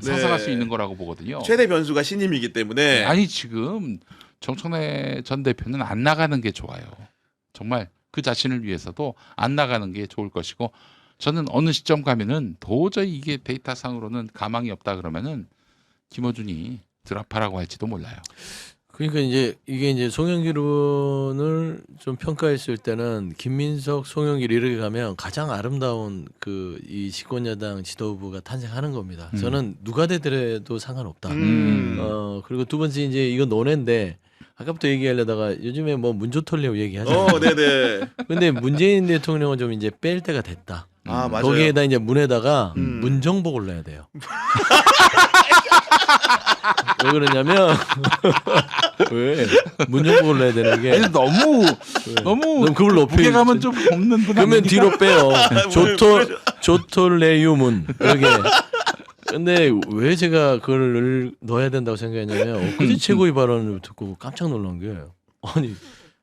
상상할 수 있는 거라고 보거든요. 최대 변수가 신임이기 때문에. 아니 지금 정청래 전 대표는 안 나가는 게 좋아요. 정말 그 자신을 위해서도 안 나가는 게 좋을 것이고 저는 어느 시점 가면은 도저히 이게 데이터상으로는 가망이 없다 그러면은 김어준이 드랍하라고 할지도 몰라요. 그러니까 이제 이게 이제 송영길 의원을 좀 평가했을 때는 김민석, 송영길 이렇게 가면 가장 아름다운 그 이 집권여당 지도부가 탄생하는 겁니다. 저는 누가 되더라도 상관없다. 그리고 두 번째 이제 이거 논의인데 아까부터 얘기하려다가 요즘에 뭐 문조털려고 얘기하잖아요. 네네. 근데 문재인 대통령은 좀 이제 뺄 때가 됐다. 맞아요. 거기에다 이제 문에다가 문정복을 넣어야 돼요. 왜 그러냐면 왜 문정복을 넣어야 되는 게 아니, 너무 그걸 높이 무게감은 좀 없는 분 그러면 아닙니까? 뒤로 빼요. 조톨레유문 이렇게. 근데 왜 제가 그걸 넣어야 된다고 생각했냐면 엊그제 최고위 발언을 듣고 깜짝 놀란 게 아니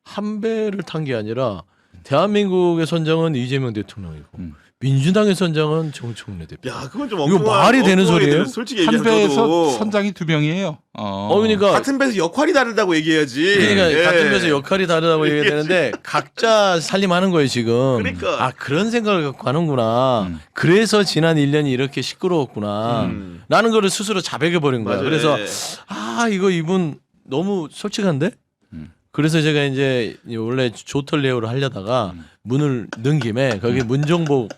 한 배를 탄 게 아니라 대한민국의 선장은 이재명 대통령이고 민주당의 선장은 정청래 대표. 야, 그건 좀 이거 말이 되는 소리예요? 솔직히 한 얘기하면 배에서 저도 선장이 두 명이에요. 그러니까 같은 배에서 역할이 다르다고 얘기해야지. 그러니까 예. 같은 배에서 역할이 다르다고 얘기되는데 각자 살림하는 거예요 지금. 그러니까. 그런 생각을 갖고 가는구나. 그래서 지난 1년이 이렇게 시끄러웠구나. 라는 거를 스스로 자백해 버린 거야. 맞아요. 그래서 예. 이거 이분 너무 솔직한데? 그래서 제가 이제 원래 조털레오를 하려다가 문을 넣은 김에 거기 문정복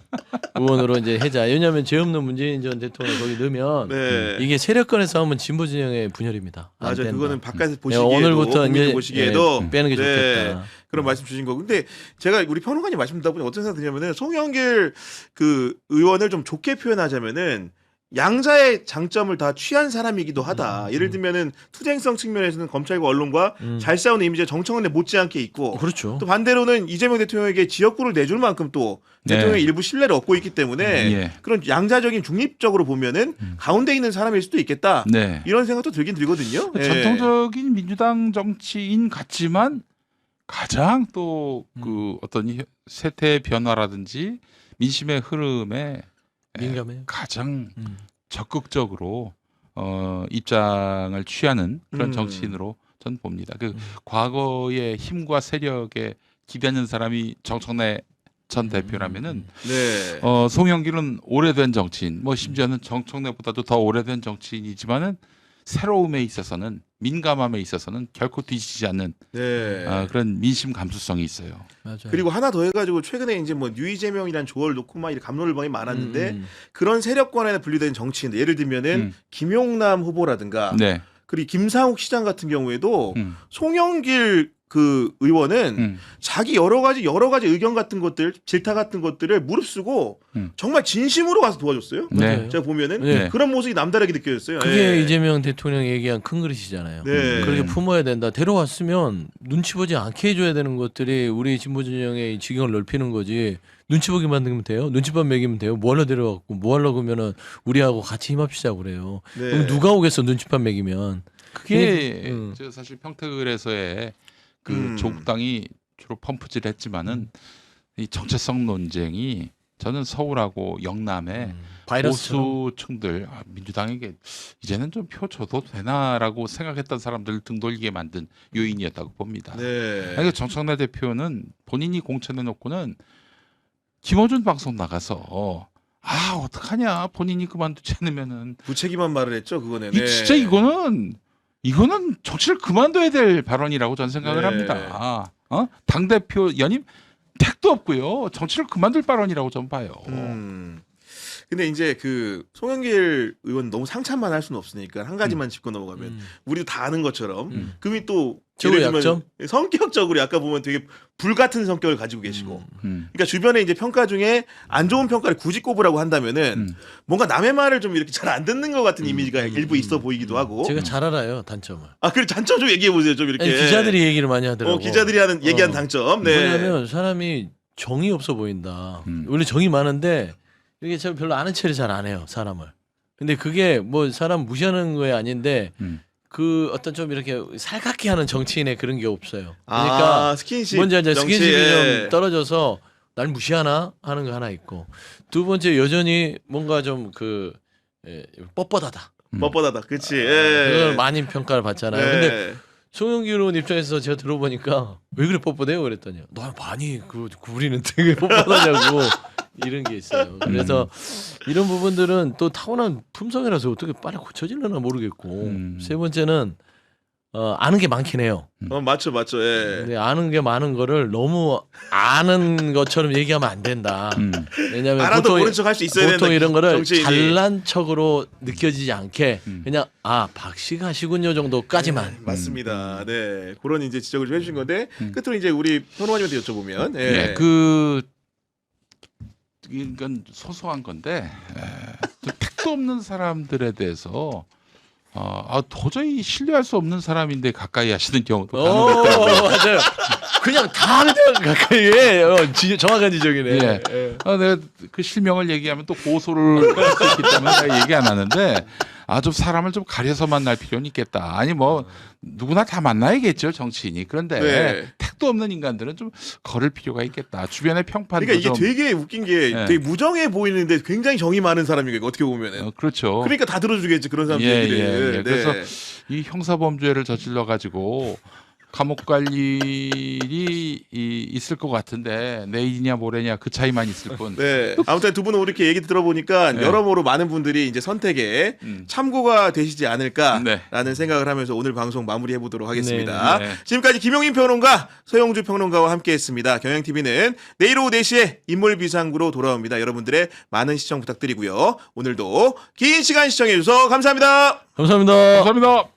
의원으로 이제 해자. 왜냐하면 죄 없는 문재인 전 대통령 거기 넣으면 네. 이게 세력간의 싸움은 진보 진영의 분열입니다. 안 맞아. 된다. 그거는 바깥에서 보시기에도 오늘부터 국민이 이제 보시기에도 빼는 게 네. 좋겠다. 그런 말씀 주신 거고. 근데 제가 우리 평론가님 말씀 듣다 보니 어떤 생각 드냐면은 송영길 그 의원을 좀 좋게 표현하자면은 양자의 장점을 다 취한 사람이기도 하다. 예를 들면은 투쟁성 측면에서는 검찰과 언론과 잘 싸우는 이미지가 정청래 못지않게 있고, 그렇죠. 또 반대로는 이재명 대통령에게 지역구를 내줄 만큼 또 네. 대통령의 일부 신뢰를 얻고 있기 때문에 예. 그런 양자적인 중립적으로 보면은 가운데 있는 사람일 수도 있겠다. 네. 이런 생각도 들긴 들거든요. 예. 전통적인 민주당 정치인 같지만 가장 또 그 어떤 세태 변화라든지 민심의 흐름에 민감해요. 가장 적극적으로 입장을 취하는 그런 정치인으로 저는 봅니다. 그 과거의 힘과 세력에 기대는 사람이 정청래 전 대표라면은 네. 송영길은 오래된 정치인, 뭐 심지어는 정청래보다도 더 오래된 정치인이지만은 새로움에 있어서는 민감함에 있어서는 결코 뒤지지 않는 네. 그런 민심 감수성이 있어요. 맞아요. 그리고 하나 더 해가지고 최근에 이제 뭐 유이재명이란 조언을 놓고 막 이렇게 갑론을박이 많았는데 음. 그런 세력권에 분류된 정치인들 예를 들면은 김용남 후보라든가 네. 그리고 김상욱 시장 같은 경우에도 음. 송영길 그 의원은 음. 자기 여러 가지 의견 같은 것들 질타 같은 것들을 무릅쓰고 정말 진심으로 가서 도와줬어요. 네. 맞아요. 제가 보면은 네. 그런 모습이 남다르게 느껴졌어요. 그게 예. 이재명 대통령이 얘기한 큰 그릇이잖아요. 네. 그렇게 품어야 된다. 데려왔으면 눈치 보지 않게 해줘야 되는 것들이 우리 진보 진영의 지경을 넓히는 거지. 눈치 보기 만들면 돼요. 눈치밥 먹이면 돼요. 뭐 하려 데려왔고 뭐 하려고 그러면은 우리하고 같이 힘합시다 그래요. 네. 그럼 누가 오겠어 눈치밥 먹이면. 그게 음. 저 사실 평택을에서의 그 조국당이 주로 펌프질했지만은 이 정체성 논쟁이 저는 서울하고 영남에 바이러스처럼. 보수층들 민주당에게 이제는 좀 표 줘도 되나라고 생각했던 사람들을 등 돌리게 만든 요인이었다고 봅니다. 네. 아니, 정청래 대표는 본인이 공천해놓고는 김어준 방송 나가서 어떡하냐 본인이 그만두지 않으면은 무책임한 말을 했죠. 그거는. 이 진짜 이거는 정치를 그만둬야 될 발언이라고 저는 생각을 네. 합니다. 당 대표 연임 택도 없고요. 정치를 그만둘 발언이라고 저는 봐요. 근데 이제 그 송영길 의원 너무 상찬만 할 수는 없으니까 한 가지만 짚고 넘어가면 우리도 다 아는 것처럼 그이 또 최고의 예를 들면 약점? 성격적으로 약간 보면 되게 불같은 성격을 가지고 계시고 음. 그러니까 주변에 이제 평가 중에 안 좋은 평가를 굳이 꼽으라고 한다면은 뭔가 남의 말을 좀 이렇게 잘 안 듣는 것 같은 이미지가 일부 있어 보이기도 하고 제가 잘 알아요 단점을. 그래 단점 좀 얘기해 보세요 좀 이렇게 아니, 기자들이 얘기를 많이 하더라고. 기자들이 얘기한 단점 뭐냐면 사람이 정이 없어 보인다. 원래 정이 많은데 이게 참 별로 아는 체를 잘 안 해요 사람을. 근데 그게 뭐 사람 무시하는 거에 아닌데 그 어떤 좀 이렇게 살갑게 하는 정치인의 그런 게 없어요. 그러니까 스킨십 뭔지 알죠? 정치, 스킨십이 예. 좀 떨어져서 날 무시하나 하는 거 하나 있고 두 번째 여전히 뭔가 좀 그 뻣뻣하다. 뻣뻣하다 그치 그걸 예. 많이 평가를 받잖아요. 예. 근데 송영길 의원 입장에서 제가 들어보니까 왜 그래 뻣뻣해요 그랬더니 너 많이 우리는 되게 뻣뻣하냐고 이런 게 있어요. 그래서 이런 부분들은 또 타고난 품성이라서 어떻게 빨리 고쳐지려나 모르겠고 세 번째는 아는 게 많긴 해요. 맞죠 예. 근데 아는 게 많은 거를 너무 아는 것처럼 얘기하면 안 된다. 왜냐하면 알아도 모른 척 할 수 있어야 된다 보통 이런 거를 정치인이. 잘난 척으로 느껴지지 않게 그냥 박씨가시군요 정도까지만. 맞습니다. 네 그런 이제 지적을 좀 해주신 건데 끝으로 이제 우리 현호님한테 여쭤보면 네, 이건 소소한 건데 좀 택도 없는 사람들에 대해서 도저히 신뢰할 수 없는 사람인데 가까이 하시는 경우도 간혹 있더라고요. 맞아요. 그냥 다 그냥 가까이 해. 정확한 지적이네. 예. 내가 그 실명을 얘기하면 또 고소를 할 수 있기 때문에 내가 얘기 안 하는데 좀 사람을 좀 가려서 만날 필요는 있겠다. 아니 뭐 누구나 다 만나야겠죠 정치인이. 그런데 네. 택도 없는 인간들은 좀 걸을 필요가 있겠다. 주변의 평판도 그러니까 이게 좀 되게 웃긴 게 네. 되게 무정해 보이는데 굉장히 정이 많은 사람이에요 어떻게 보면은 그렇죠. 그러니까 다 들어주겠지 그런 사람 얘기를 그래서 네. 이 형사범죄를 저질러 가지고 감옥 갈 일이 있을 것 같은데 내일이냐 모레냐 그 차이만 있을 뿐. 네. 아무튼 두 분은 이렇게 얘기 들어보니까 네. 여러모로 많은 분들이 이제 선택에 참고가 되시지 않을까라는 네. 생각을 하면서 오늘 방송 마무리해 보도록 하겠습니다. 네. 지금까지 김용민 평론가, 서영주 평론가와 함께했습니다. 경향TV는 내일 오후 4시에 인물 비상구로 돌아옵니다. 여러분들의 많은 시청 부탁드리고요. 오늘도 긴 시간 시청해 주셔서 감사합니다. 감사합니다. 감사합니다.